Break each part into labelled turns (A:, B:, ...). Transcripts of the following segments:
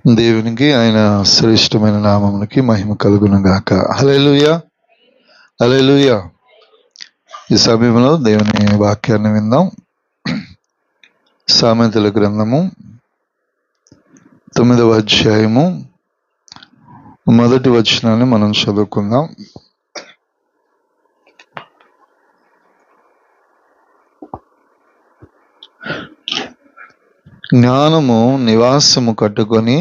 A: దేవునికి ఆయన శ్రేష్టమైన నామమునికి మహిమ కలుగును గాక. హల్లెలూయా, హల్లెలూయా. ఈ సమయంలో దేవుని వాక్యాన్ని విందాం. సామెతల గ్రంథము 9వ అధ్యాయము 1వ వచనాన్ని మనం చదువుకుందాం. జ్ఞానము నివాసము కట్టుకొని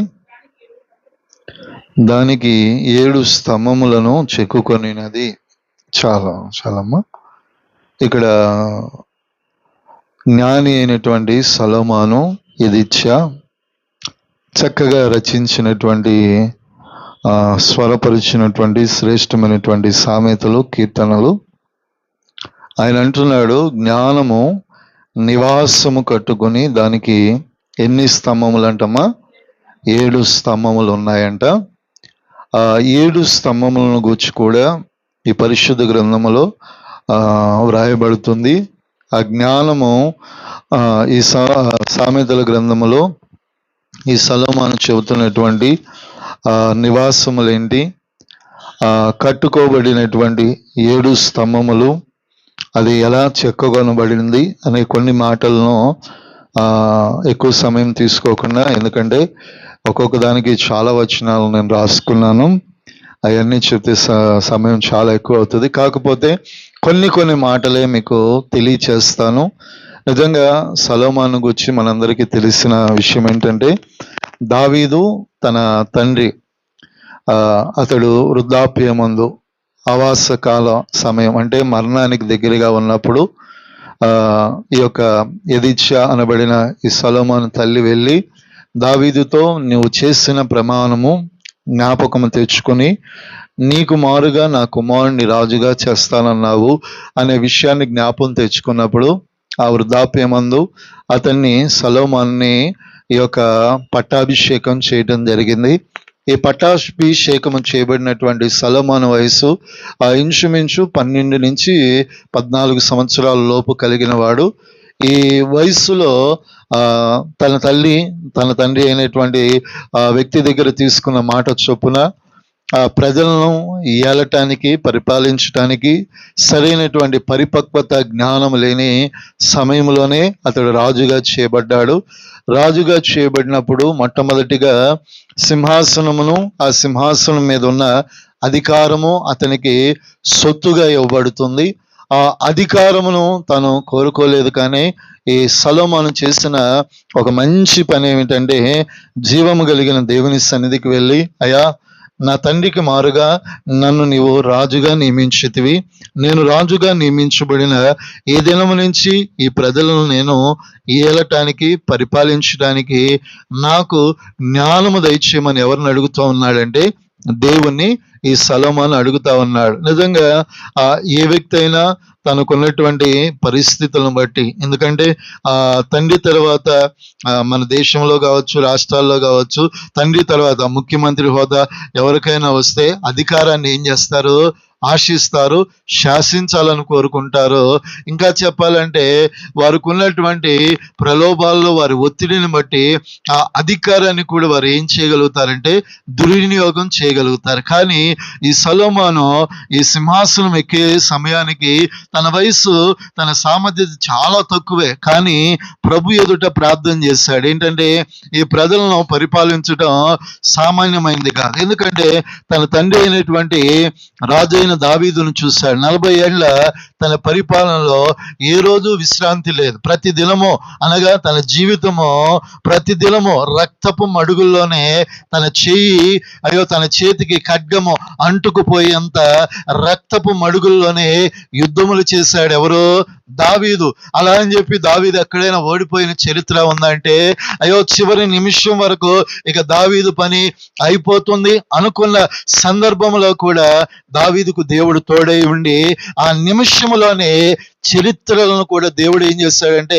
A: దానికి 7 స్తంభములను చెక్కుకొనినది. చాలమ్మా. ఇక్కడ జ్ఞాని అయినటువంటి సొలొమోను యెదిద్యా చక్కగా రచించినటువంటి స్వరపరిచినటువంటి శ్రేష్టమైనటువంటి సామెతలు, కీర్తనలు. ఆయన అంటున్నాడు, జ్ఞానము నివాసము కట్టుకొని దానికి ఎన్ని స్తంభములు అంటమ్మా? 7 స్తంభములు ఉన్నాయంట. 7 స్తంభములను గూర్చి కూడా ఈ పరిశుద్ధ గ్రంథములో వ్రాయబడుతుంది. ఆ జ్ఞానము ఈ సామెతల గ్రంథములో ఈ సొలొమోను చెబుతున్నటువంటి నివాసములేంటి, కట్టుకోబడినటువంటి 7 స్తంభములు, అది ఎలా చెక్కగొనబడింది అనే కొన్ని మాటలను ఎక్కువ సమయం తీసుకోకుండా, ఎందుకంటే ఒక్కొక్క దానికి చాలా వచనాలు నేను రాసుకున్నాను, అవన్నీ చెప్తే సమయం చాలా ఎక్కువ అవుతుంది. కాకపోతే కొన్ని మాటలే మీకు తెలియచేస్తాను. నిజంగా సొలొమోను గురించి మనందరికీ తెలిసిన విషయం ఏంటంటే, దావీదు తన తండ్రి అతడు వృద్ధాప్యమందు ఆవాసకాల సమయం అంటే మరణానికి దగ్గరగా ఉన్నప్పుడు ఈ యొక్క యెదిద్యా అనబడిన ఈ సొలొమోను తల్లి వెళ్ళి దావీదుతో, నువ్వు చేసిన ప్రమాణము జ్ఞాపకము తెచ్చుకొని నీకు మారుగా నా కుమారుని రాజుగా చేస్తానన్నావు అనే విషయాన్ని జ్ఞాపకం తెచ్చుకున్నప్పుడు ఆ వృద్ధాప్యమందు అతన్ని సొలొమోనుని ఈ యొక్క పట్టాభిషేకం చేయడం జరిగింది. ఈ పట్టాభిషేకం చేయబడినటువంటి సొలొమోను వయసు ఇంచుమించు 12 నుంచి 14 సంవత్సరాల లోపు కలిగిన వాడు. ఈ వయసులో తన తండ్రి అయినటువంటి వ్యక్తి దగ్గర తీసుకున్న మాట చొప్పున ప్రజలను ఏలటానికి, పరిపాలించటానికి సరైనటువంటి పరిపక్వత, జ్ఞానం లేని సమయంలోనే అతడు రాజుగా చేయబడ్డాడు. రాజుగా చేయబడినప్పుడు మొట్టమొదటిగా సింహాసనమును, ఆ సింహాసనం మీద ఉన్న అధికారము అతనికి సొత్తుగా ఇవ్వబడుతుంది. ఆ అధికారమును తను కోరుకోలేదు, కానీ ఈ సొలొమోను చేసిన ఒక మంచి పని ఏమిటంటే, జీవము కలిగిన దేవుని సన్నిధికి వెళ్ళి, అయ్యా, నా తండ్రికి మారుగా నన్ను నీవు రాజుగా నియమించితివి. నేను రాజుగా నియమించబడిన ఈ దినము నుంచి ఈ ప్రజలను నేను ఏలటానికి, పరిపాలించడానికి నాకు జ్ఞానము దయచేయమని ఎవరిని అడుగుతూ ఉన్నాడంటే, దేవుణ్ణి ఈ సొలొమోను అడుగుతా ఉన్నాడు. నిజంగా ఏ వ్యక్తి అయినా తనకున్నటువంటి పరిస్థితులను బట్టి, ఎందుకంటే తండ్రి తర్వాత మన దేశంలో కావచ్చు, రాష్ట్రాల్లో కావచ్చు, తండ్రి తర్వాత ముఖ్యమంత్రి హోదా ఎవరికైనా వస్తే అధికారాన్ని ఏం చేస్తారు? ఆశిస్తారు, శాసించాలని కోరుకుంటారు. ఇంకా చెప్పాలంటే వారికి ఉన్నటువంటి ప్రలోభాల్లో, వారి ఒత్తిడిని బట్టి ఆ అధికారాన్ని కూడా వారు ఏం చేయగలుగుతారంటే దుర్వినియోగం చేయగలుగుతారు. కానీ ఈ సొలొమోను ఈ సింహాసనం ఎక్కే సమయానికి తన వయసు, తన సామర్థ్యత చాలా తక్కువే, కానీ ప్రభు ఎదుట ప్రార్థన చేశాడు. ఏంటంటే, ఈ ప్రజలను పరిపాలించడం సామాన్యమైనది కాదు. ఎందుకంటే తన తండ్రి అయినటువంటి రాజు దావీదును చూశాడు. 40 ఏళ్ల తన పరిపాలనలో ఏ రోజు విశ్రాంతి లేదు. ప్రతి దినము, అనగా తన జీవితము ప్రతి దినము రక్తపు మడుగుల్లోనే తన చేతికి ఖడ్గము అంటుకుపోయేంత రక్తపు మడుగుల్లోనే యుద్ధములు చేశాడు. ఎవరు? దావీదు. అలా అని చెప్పి దావీదు ఎక్కడైనా ఓడిపోయిన చరిత్ర ఉందంటే, చివరి నిమిషం వరకు ఇక దావీదు పని అయిపోతుంది అనుకున్న సందర్భంలో కూడా దావీదుకు దేవుడు తోడై ఉండి ఆ నిమిషంలోనే చరిత్రలను కూడా దేవుడు ఏం చేశాడంటే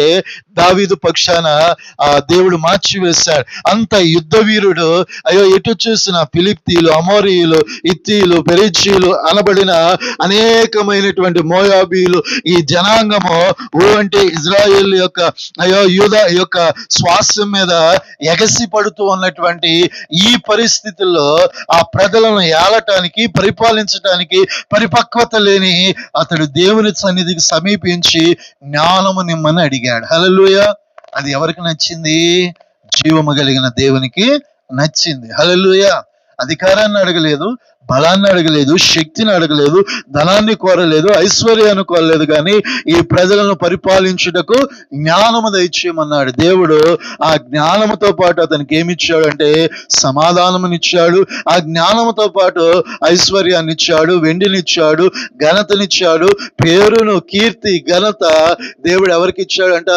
A: దావీదు పక్షాన దేవుడు మార్చివేశాడు. అంత యుద్ధ వీరుడు. అయ్యో, ఎటు చూసిన ఫిలిప్తీయులు, అమోరీయులు, ఇత్తీయులు, పెరిచీయులు అనబడిన అనేకమైనటువంటి మోయాబీలు, ఈ జనాంగము అంటే ఇజ్రాయేల్ యొక్క యూద యొక్క స్వాస్థ్యం మీద ఎగసి పడుతూ ఉన్నటువంటి ఈ పరిస్థితుల్లో ఆ ప్రజలను ఏలటానికి, పరిపాలించటానికి పరిపక్వత లేని అతడు దేవుని సన్నిధికి సమీపించి జ్ఞానము నిమ్మని అడిగాడు. హల్లెలూయా. అది ఎవరికి నచ్చింది? జీవము కలిగిన దేవునికి నచ్చింది. హల్లెలూయా. అధికారాన్ని అడగలేదు, బలాన్ని అడగలేదు, శక్తిని అడగలేదు, ధనాన్ని కోరలేదు, ఐశ్వర్యాన్ని కోరలేదు, కానీ ఈ ప్రజలను పరిపాలించుటకు జ్ఞానము దయచేయమన్నాడు. దేవుడు ఆ జ్ఞానముతో పాటు అతనికి ఏమిచ్చాడంటే సమాధానమునిచ్చాడు. ఆ జ్ఞానముతో పాటు ఐశ్వర్యాన్ని ఇచ్చాడు, వెండినిచ్చాడు, ఘనతనిచ్చాడు. పేరును, కీర్తి, ఘనత దేవుడు ఎవరికి ఇచ్చాడంట?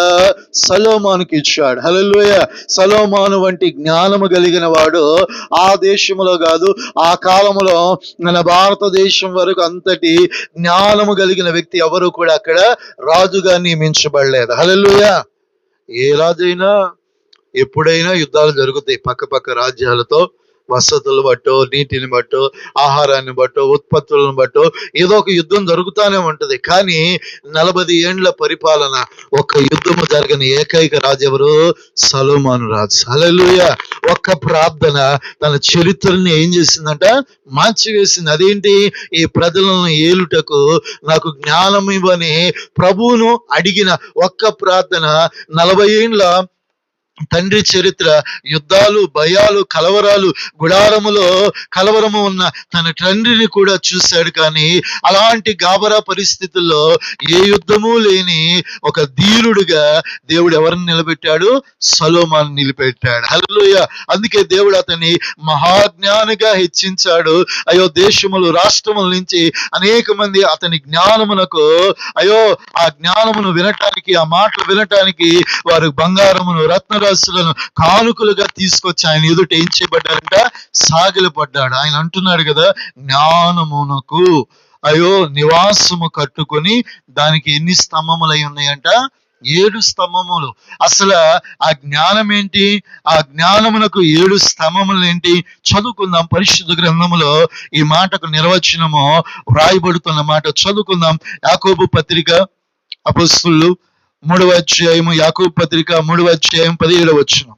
A: సొలొమోనుకి ఇచ్చాడు. హల్లెలూయా. సొలొమోను వంటి జ్ఞానము కలిగిన వాడు ఆ దేశములో కాదు, ఆ కాలములో మన భారతదేశం వరకు అంతటి జ్ఞానము కలిగిన వ్యక్తి ఎవరు కూడా అక్కడ రాజుగా నియమించబడలేదు. హల్లెలూయా. ఏ రాజైనా ఎప్పుడైనా యుద్ధాలు జరుగుతాయి పక్క రాజ్యాలతో. వసతులు బట్టో, నీటిని బట్టో, ఆహారాన్ని బట్టో, ఉత్పత్తులను బట్టో ఏదో ఒక యుద్ధం జరుగుతూనే ఉంటది. కానీ 40 ఏండ్ల పరిపాలన ఒక్క యుద్ధము జరగని ఏకైక రాజు ఎవరు? సొలొమోను రాజు. హల్లెలూయా. ఒక్క ప్రార్థన తన చరిత్రని ఏం చేసిందంట? మార్చివేసింది. అదేంటి? ఈ ప్రజలను ఏలుటకు నాకు జ్ఞానం ఇవ్వని ప్రభువును అడిగిన ఒక్క ప్రార్థన 40 ఏండ్ల తండ్రి చరిత్ర, యుద్ధాలు, భయాలు, కలవరాలు, గుడారములో కలవరము ఉన్న తన తండ్రిని కూడా చూశాడు. కానీ అలాంటి గాబరా పరిస్థితుల్లో ఏ యుద్ధము లేని ఒక ధీరుడుగా దేవుడు ఎవరిని నిలబెట్టాడు? సొలొమోను నిలబెట్టాడు. హల్లెలూయా. అందుకే దేవుడు అతన్ని మహాజ్ఞానిగా హెచ్చించాడు. దేశములు, రాష్ట్రముల నుంచి అనేక మంది అతని జ్ఞానమునకు ఆ జ్ఞానమును వినటానికి, ఆ మాటలు వినటానికి వారు బంగారమును, రత్నరాశులను కానుకలుగా తీసుకొచ్చి ఆయన ఎదుట ఏం చేయబడ్డారంట? సాగిలపడ్డాడు. ఆయన అంటున్నాడు కదా, జ్ఞానమునకు నివాసము కట్టుకొని దానికి ఎన్ని స్తంభములు అయి ఉన్నాయంట? 7 స్తంభములు. అసలు ఆ జ్ఞానం ఏంటి? ఆ జ్ఞానమునకు 7 స్తంభములు ఏంటి? చదువుకుందాం. పరిశుద్ధ గ్రంథములో ఈ మాటకు నిర్వచనము వ్రాయబడుతున్న మాట చదువుకుందాం. యాకోబు పత్రిక అపొస్తలులు 3వ అధ్యాయము, యాకోబు పత్రిక 3వ అధ్యాయం 17వ వచనం.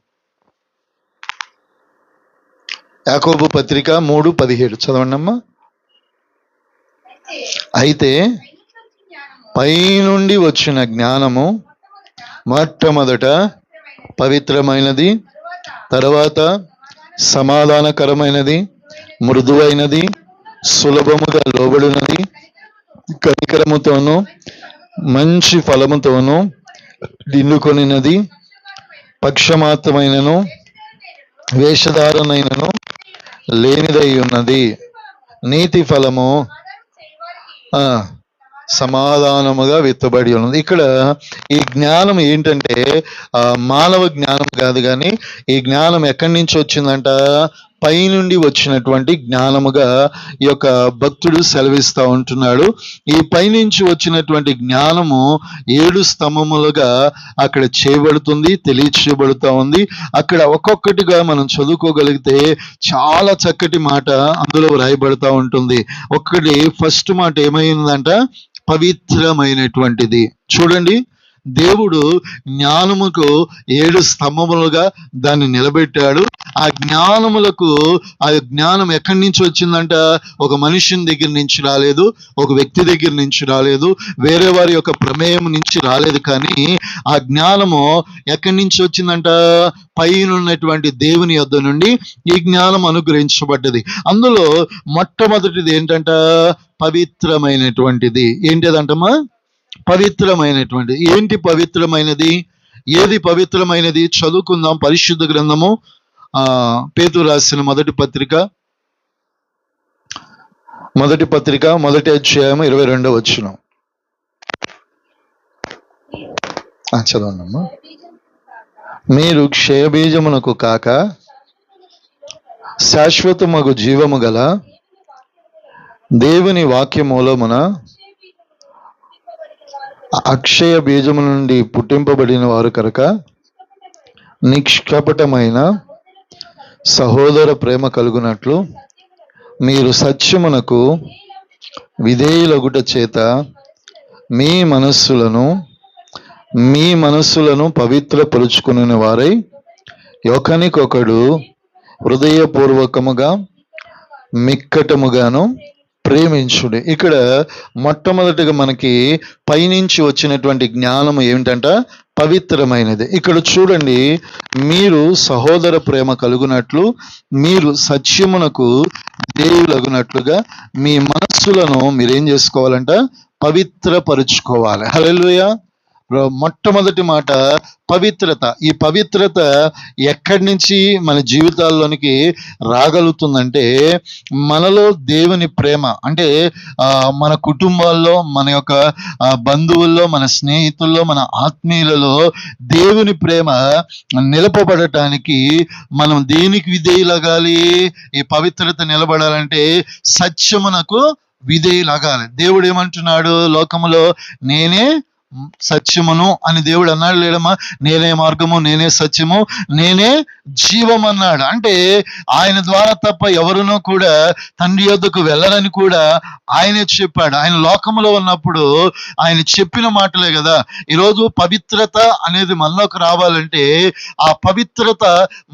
A: యాకోబు పత్రిక 3:17 చదవండి అమ్మా. అయితే పైనుండి వచ్చిన జ్ఞానము మొట్టమొదట పవిత్రమైనది, తర్వాత సమాధానకరమైనది, మృదువైనది, సులభముగా లోబడినది, కనికరముతోనూ మంచి ఫలముతోనూ నిండుకొనినది, పక్షమాత్రమైనను వేషధారణైనను లేనిదై ఉన్నది, నీతి ఫలము సమాధానముగా విత్తబడి ఉన్నది. ఇక్కడ ఈ జ్ఞానం ఏంటంటే మానవ జ్ఞానం కాదు, కానీ ఈ జ్ఞానం ఎక్కడి నుంచి వచ్చిందంట? పైనుండి వచ్చినటువంటి జ్ఞానముగా ఈ యొక్క భక్తుడు సెలవిస్తూ ఉంటున్నాడు. ఈ పైనుంచి వచ్చినటువంటి జ్ఞానము 7 స్తంభములుగా అక్కడ చేయబడుతుంది, తెలియచేయబడుతూ ఉంది. అక్కడ ఒక్కొక్కటిగా మనం చదువుకోగలిగితే చాలా చక్కటి మాట అందులో రాయబడుతూ ఉంటుంది. ఒక్కటి ఫస్ట్ మాట ఏమైందంట? పవిత్రమైనటువంటిది. చూడండి, దేవుడు జ్ఞానముకు 7 స్తంభములుగా దాన్ని నిలబెట్టాడు. ఆ జ్ఞానములకు ఆ జ్ఞానం ఎక్కడి నుంచి వచ్చిందంట? ఒక మనుషుని దగ్గర నుంచి రాలేదు, ఒక వ్యక్తి దగ్గర నుంచి రాలేదు, వేరే వారి యొక్క ప్రమేయం నుంచి రాలేదు. కానీ ఆ జ్ఞానము ఎక్కడి నుంచి వచ్చిందంట? పైన ఉన్నటువంటి దేవుని యొద్ద నుండి ఈ జ్ఞానం అనుగ్రహించబడ్డది. అందులో మొట్టమొదటిది ఏంటంట? పవిత్రమైనటువంటిది. ఏంటిదంటమ్మా? పవిత్రమైనటువంటిది. ఏంటి పవిత్రమైనది? ఏది పవిత్రమైనది? చదువుకుందాం. పరిశుద్ధ గ్రంథము పేతురు రాసిన మొదటి పత్రిక 1వ అధ్యాయం 22వ వచనం. చదవండమ్మా. మీరు క్షయబీజమునకు కాక శాశ్వతమగు జీవము గల దేవుని వాక్య మూలమున అక్షయ బీజము నుండి పుట్టింపబడిన వారు కనుక నిష్కపటమైన సహోదర ప్రేమ కలుగునట్లు మీరు సత్యమునకు విధేయులగుట చేత మీ మనస్సులను పవిత్రపరుచుకుని వారై ఒకనికొకడు హృదయపూర్వకముగా మిక్కటముగాను ప్రేమించుడి. ఇక్కడ మొట్టమొదటిగా మనకి పైనుంచి వచ్చినటువంటి జ్ఞానం ఏమిటంట? పవిత్రమైనది. ఇక్కడ చూడండి, మీరు సహోదర ప్రేమ కలుగునట్లు మీరు సత్యమునకు విధేయులగునట్లుగా మీ మనస్సులను మీరేం చేసుకోవాలంట? పవిత్రపరుచుకోవాలి. హల్లెలూయా. మొట్టమొదటి మాట పవిత్రత. ఈ పవిత్రత ఎక్కడి నుంచి మన జీవితాల్లోనికి రాగలుగుతుందంటే, మనలో దేవుని ప్రేమ అంటే మన కుటుంబాల్లో, మన యొక్క బంధువుల్లో, మన స్నేహితుల్లో, మన ఆత్మీయులలో దేవుని ప్రేమ నిలపబడటానికి మనం దేనికి విధేయులగాలి? ఈ పవిత్రత నిలబడాలంటే సత్యమునకు విధేయులగాలి. దేవుడు ఏమంటున్నాడు? లోకములో నేనే సత్యమును అని దేవుడు అన్నాడు లేడమ్మా? నేనే మార్గము, నేనే సత్యము, నేనే జీవం అన్నాడు. అంటే ఆయన ద్వారా తప్ప ఎవరునూ కూడా తండ్రి యొద్దకు వెళ్ళరని కూడా ఆయనే చెప్పాడు. ఆయన లోకంలో ఉన్నప్పుడు ఆయన చెప్పిన మాటలే కదా. ఈరోజు పవిత్రత అనేది మనలోకి రావాలంటే ఆ పవిత్రత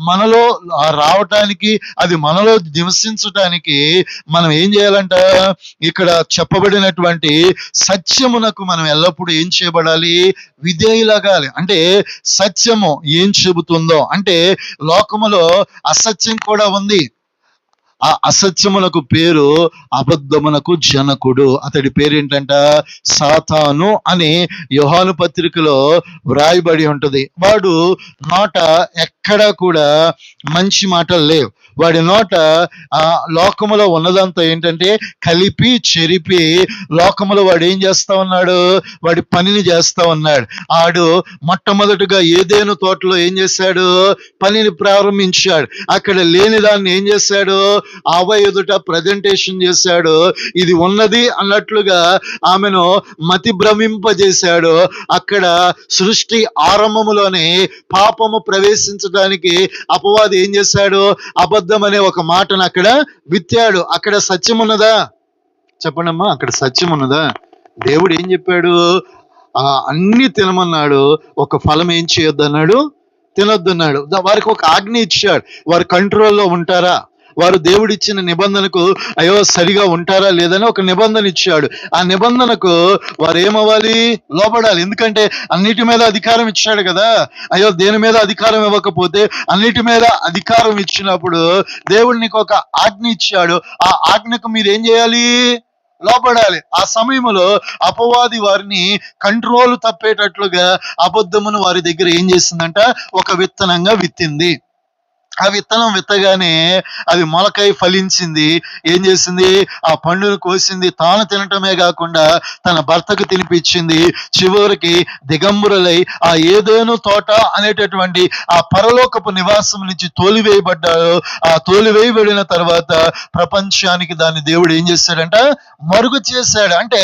A: మనలో రావటానికి, అది మనలో నివసించటానికి మనం ఏం చేయాలంట? ఇక్కడ చెప్పబడినటువంటి సత్యమునకు మనం ఎల్లప్పుడూ ఏం చేయబడాలి? విధేయులగాలి. అంటే సత్యము ఏం చెబుతుందో, అంటే లోకములో అసత్యం కూడా ఉంది. ఆ అసత్యమునకు పేరు అబద్ధమునకు జనకుడు. అతడి పేరు ఏంటంట? సాతాను అని యోహాను పత్రికలో వ్రాయబడి ఉంటది. వాడు నోట ఎక్కడా కూడా మంచి మాటలు లేవు. వాడి నోట లోకములో ఉన్నదంతా ఏంటంటే కలిపి చెరిపి లోకములో వాడు ఏం చేస్తా ఉన్నాడు? వాడి పనిని చేస్తా ఉన్నాడు. ఆడు మొట్టమొదటిగా ఏదేను తోటలో ఏం చేశాడు? పనిని ప్రారంభించాడు. అక్కడ లేని దాన్ని ఏం చేశాడు? అవ్వ ఎదుట ప్రజెంటేషన్ చేశాడు. ఇది ఉన్నది అన్నట్లుగా ఆమెను మతి భ్రమింపజేశాడు. అక్కడ సృష్టి ఆరంభములోనే పాపము ప్రవేశించడానికి అపవాది ఏం చేశాడు? అబద్ధం అనే ఒక మాటను అక్కడ విత్తాడు. అక్కడ సత్యం ఉన్నదా? చెప్పండమ్మా, అక్కడ సత్యం ఉన్నదా? దేవుడు ఏం చెప్పాడు? అన్ని తినమన్నాడు. ఒక ఫలం ఏం చేయొద్దన్నాడు? తినొద్దన్నాడు. వారికి ఒక ఆజ్ఞ ఇచ్చాడు. వారు కంట్రోల్లో ఉంటారా? వారు దేవుడిచ్చిన నిబంధనకు సరిగా ఉంటారా లేదని ఒక నిబంధన ఇచ్చాడు. ఆ నిబంధనకు వారు ఏమవ్వాలి? లోబడాలి. ఎందుకంటే అన్నిటి మీద అధికారం ఇచ్చాడు కదా. దేని మీద అధికారం ఇవ్వకపోతే అన్నిటి మీద అధికారం ఇచ్చినప్పుడు దేవుడు నీకు ఒక ఆజ్ఞ ఇచ్చాడు. ఆ ఆజ్ఞకు మీరు ఏం చేయాలి? లోపడాలి. ఆ సమయంలో అపవాది వారిని కంట్రోల్ తప్పేటట్లుగా అబద్ధమును వారి దగ్గర ఏం చేసిందంట? ఒక విత్తనంగా విత్తింది. ఆ విత్తనం విత్తగానే అది మొలకై ఫలించింది. ఏం చేసింది? ఆ పండును కోసింది. తాను తినటమే కాకుండా తన భర్తకు తినిపించింది. చివరికి దిగంబరులై ఆ ఏదేను తోట అనేటటువంటి ఆ పరలోకపు నివాసం నుంచి తోలివేయబడ్డాడు. ఆ తోలివేయబడిన తర్వాత ప్రపంచానికి దాన్ని దేవుడు ఏం చేశాడంట? మరుగు చేశాడు. అంటే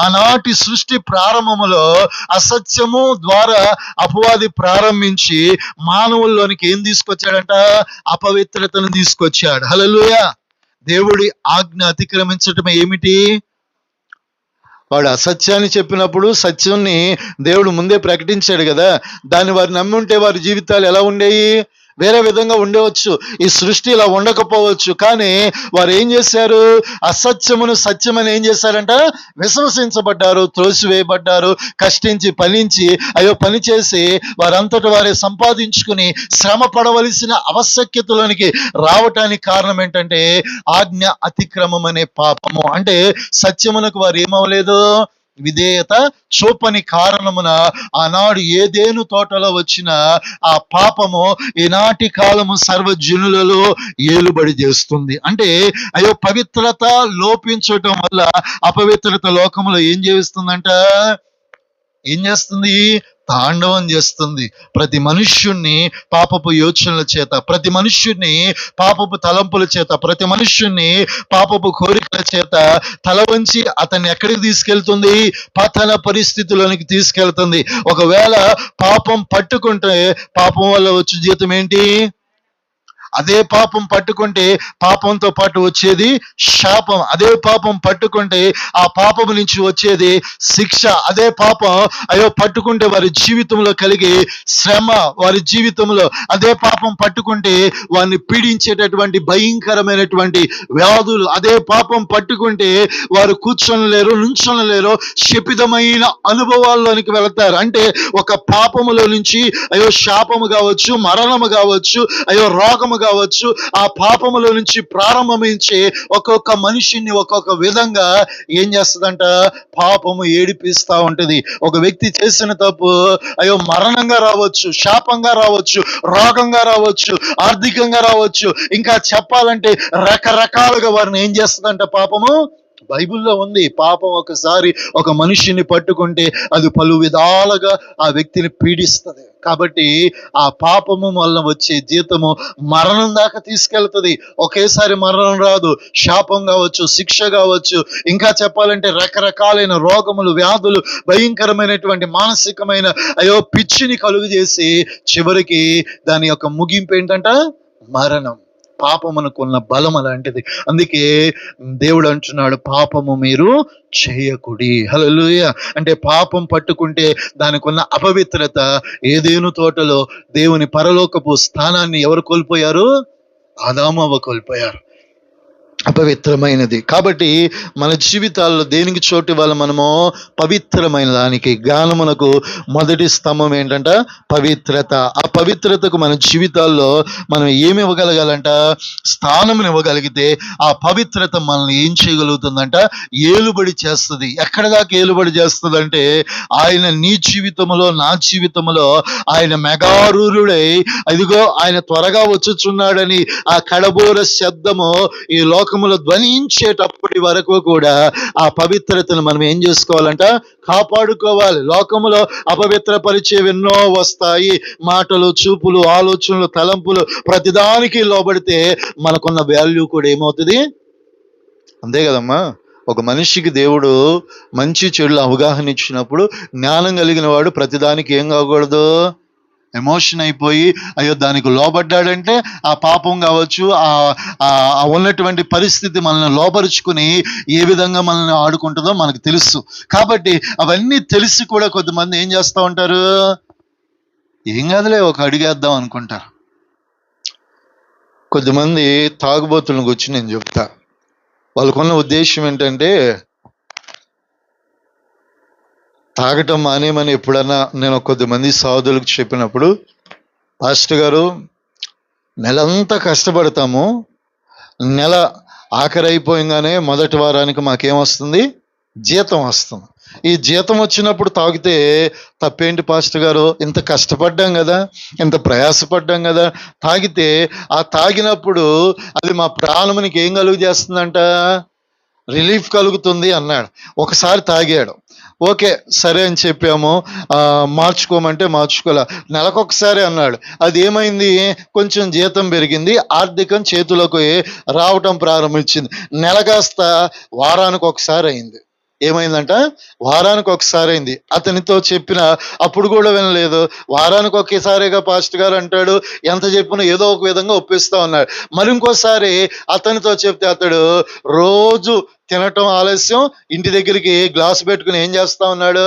A: ఆనాటి సృష్టి ప్రారంభములో అసత్యము ద్వారా అపవాది ప్రారంభించి మానవుల్లోనికి ఏం తీసుకొచ్చాడంట? అపవిత్రతను తీసుకొచ్చాడు. హల్లెలూయా. దేవుడి ఆజ్ఞ అతిక్రమించటం ఏమిటి? వాడు అసత్యాన్ని చెప్పినప్పుడు సత్యాన్ని దేవుడు ముందే ప్రకటించాడు కదా. దాన్ని వారు నమ్మి ఉంటే వారి జీవితాలు ఎలా ఉండేవి? వేరే విధంగా ఉండవచ్చు. ఈ సృష్టి ఇలా ఉండకపోవచ్చు. కానీ వారు ఏం చేశారు? అసత్యమును సత్యమని ఏం చేశారంట? విశ్వసించబడ్డారు, త్రోసివేయబడ్డారు. కష్టించి ఫలించి పని చేసి వారంతట వారే సంపాదించుకుని శ్రమ పడవలసిన ఆవశ్యకతలోనికి రావటానికి కారణం ఏంటంటే ఆజ్ఞ అతిక్రమం అనే పాపము. అంటే సత్యమునకు వారు ఏమవలేదు? విధేయత చూపని కారణమున ఆనాడు ఏదేను తోటలో వచ్చిన ఆ పాపము ఈనాటి కాలము సర్వజనులలో ఏలుబడి చేస్తుంది. అంటే పవిత్రత లోపించటం వల్ల అపవిత్రత లోకంలో ఏం చేస్తుందంట? ఏం చేస్తుంది? తాండవం చేస్తుంది. ప్రతి మనుష్యుణ్ణి పాపపు యోచనల చేత, ప్రతి మనుష్యుణ్ణి పాపపు తలంపుల చేత, ప్రతి మనుష్యుణ్ణి పాపపు కోరికల చేత తల వంచి అతన్ని ఎక్కడికి తీసుకెళ్తుంది? పతన పరిస్థితుల్లోనికి తీసుకెళ్తుంది. ఒకవేళ పాపం పట్టుకుంటే పాపం వల్ల వచ్చే జీతం ఏంటి? అదే పాపం పట్టుకుంటే పాపంతో పాటు వచ్చేది శాపం. అదే పాపం పట్టుకుంటే ఆ పాపం నుంచి వచ్చేది శిక్ష. అదే పాపం పట్టుకుంటే వారి జీవితంలో కలిగే శ్రమ, వారి జీవితంలో అదే పాపం పట్టుకుంటే వారిని పీడించేటటువంటి భయంకరమైనటువంటి వ్యాధులు, అదే పాపం పట్టుకుంటే వారు కూర్చొనలేరు, నుంచొనలేరు, శపితమైన అనుభవాల్లోనికి వెళతారు. అంటే ఒక పాపములో నుంచి శాపము కావచ్చు, మరణము కావచ్చు, రోగము కావచ్చు, ఆ పాపములో నుంచి ప్రారంభించి ఒక్కొక్క మనిషిని ఒక్కొక్క విధంగా ఏం చేస్తుందంట? పాపము ఏడిపిస్తా ఉంటది. ఒక వ్యక్తి చేసిన తప్పు మరణంగా రావచ్చు, శాపంగా రావచ్చు, రోగంగా రావచ్చు, ఆర్థికంగా రావచ్చు, ఇంకా చెప్పాలంటే రకరకాలుగా వారిని ఏం చేస్తుందంట పాపము? బైబిల్లో ఉంది, పాపం ఒకసారి ఒక మనిషిని పట్టుకుంటే అది పలు విధాలుగా ఆ వ్యక్తిని పీడిస్తుంది. కాబట్టి ఆ పాపము వల్ల వచ్చే జీతము మరణం దాకా తీసుకెళ్తుంది. ఒకేసారి మరణం రాదు, శాపం కావచ్చు, శిక్ష కావచ్చు, ఇంకా చెప్పాలంటే రకరకాలైన రోగములు, వ్యాధులు, భయంకరమైనటువంటి మానసికమైన పిచ్చిని కలుగు చేసి చివరికి దాని యొక్క ముగింపు ఏంటంట? మరణం. పాపమునకున్న బలం అలాంటిది. అందుకే దేవుడు అంటున్నాడు, పాపము మీరు చేయకుడి. హల్లెలూయా. అంటే పాపం పట్టుకుంటే దానికి ఉన్న అపవిత్రత, ఏదేను తోటలో దేవుని పరలోకపు స్థానాన్ని ఎవరు కోల్పోయారు? ఆదాము అవ్వ కోల్పోయారు. అపవిత్రమైనది. కాబట్టి మన జీవితాల్లో దేనికి చోటు ఇవ్వాలి? మనము పవిత్రమైన దానికి. జ్ఞానమునకు మొదటి స్తంభం ఏంటంట? పవిత్రత. ఆ పవిత్రతకు మన జీవితాల్లో మనం ఏమి ఇవ్వగలగాలంట? స్థానమును ఇవ్వగలిగితే ఆ పవిత్రత మనల్ని ఏం చేయగలుగుతుందంట? ఏలుబడి చేస్తుంది. ఎక్కడ దాకా ఏలుబడి చేస్తుంది అంటే, ఆయన నీ జీవితంలో, నా జీవితంలో ఆయన మెగారూరుడై అదిగో ఆయన త్వరగా వచ్చుచున్నాడని ఆ కడబోర శబ్దము ఈ లోకములో ధ్వనించేటప్పటి వరకు కూడా ఆ పవిత్రతను మనం ఏం చేసుకోవాలంట? కాపాడుకోవాలి. లోకములో అపవిత్రపరిచేవి ఎన్నో వస్తాయి. మాటలు, చూపులు, ఆలోచనలు, తలంపులు, ప్రతిదానికి లోబడితే మనకున్న వాల్యూ కూడా ఏమవుతుంది? అంతే కదమ్మా. ఒక మనిషికి దేవుడు మంచి చెడుల అవగాహన ఇచ్చినప్పుడు జ్ఞానం కలిగిన వాడు ప్రతిదానికి ఏం కాకూడదు? ఎమోషన్ అయిపోయి దానికి లోబడ్డాడంటే ఆ పాపం కావచ్చు, ఆ ఉన్నటువంటి పరిస్థితి మనల్ని లోపరుచుకుని ఏ విధంగా మనల్ని ఆడుకుంటుందో మనకు తెలుసు. కాబట్టి అవన్నీ తెలిసి కూడా కొంతమంది ఏం చేస్తూ ఉంటారు? ఏం కాదులే, ఒక అడిగేద్దాం అనుకుంటారు. కొంతమంది తాగుబోతులను వచ్చి నేను చెప్తా, వాళ్ళకున్న ఉద్దేశం ఏంటంటే, తాగటం మానేమని ఎప్పుడన్నా నేను కొద్దిమంది సహోదరులకు చెప్పినప్పుడు, పాస్టర్ గారు నెలంతా కష్టపడతాము, నెల ఆఖరి అయిపోయింగానే మొదటి వారానికి మాకేమొస్తుంది? జీతం వస్తుంది. ఈ జీతం వచ్చినప్పుడు తాగితే తప్పేంటి పాస్టర్ గారు? ఇంత కష్టపడ్డాం కదా, ఇంత ప్రయాసపడ్డాం కదా, తాగితే ఆ తాగినప్పుడు అది మా ప్రాణమునికి ఏం కలుగు చేస్తుందంట? రిలీఫ్ కలుగుతుంది అన్నాడు. ఒకసారి తాగాడు, ఓకే సరే అని చెప్పాము, మార్చుకోమంటే మార్చుకోలే. నెలకొకసారి అన్నాడు, అది ఏమైంది? కొంచెం జీతం పెరిగింది, ఆర్థికం చేతిలోకి రావటం ప్రారంభించింది. నెల కాస్త వారానికి ఒకసారి అయింది. ఏమైందంట? వారానికి ఒకసారి అయింది. అతనితో చెప్పిన అప్పుడు కూడా వినలేదు. వారానికి ఒకేసారిగా పాస్టర్ గారు అంటాడు, ఎంత చెప్పినా ఏదో ఒక విధంగా ఒప్పిస్తా ఉన్నాడు. మరి ఇంకోసారి అతనితో చెప్తే అతడు రోజు తినటం ఆలస్యం, ఇంటి దగ్గరికి గ్లాస్ పెట్టుకుని ఏం చేస్తా ఉన్నాడు?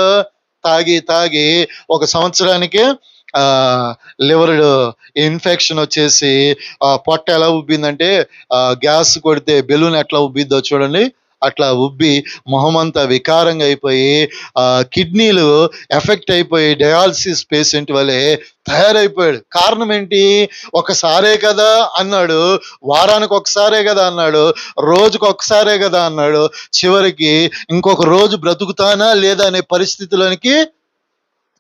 A: తాగి తాగి ఒక సంవత్సరానికి లివర్ ఇన్ఫెక్షన్ వచ్చేసి పొట్ట ఎలా ఉబ్బిందంటే, గ్యాస్ కొడితే బెలూన్ ఎట్లా ఉబ్బిద్దో చూడండి, అట్లా ఉబ్బి మొహమంతా వికారంగా అయిపోయి కిడ్నీలు ఎఫెక్ట్ అయిపోయి డయాలసిస్ పేషెంట్ వలె తయారైపోయాడు. కారణం ఏంటి? ఒకసారే కదా అన్నాడు, వారానికి ఒకసారే కదా అన్నాడు, రోజుకు ఒకసారే కదా అన్నాడు. చివరికి ఇంకొక రోజు బ్రతుకుతానా లేదా అనే పరిస్థితిలోనికి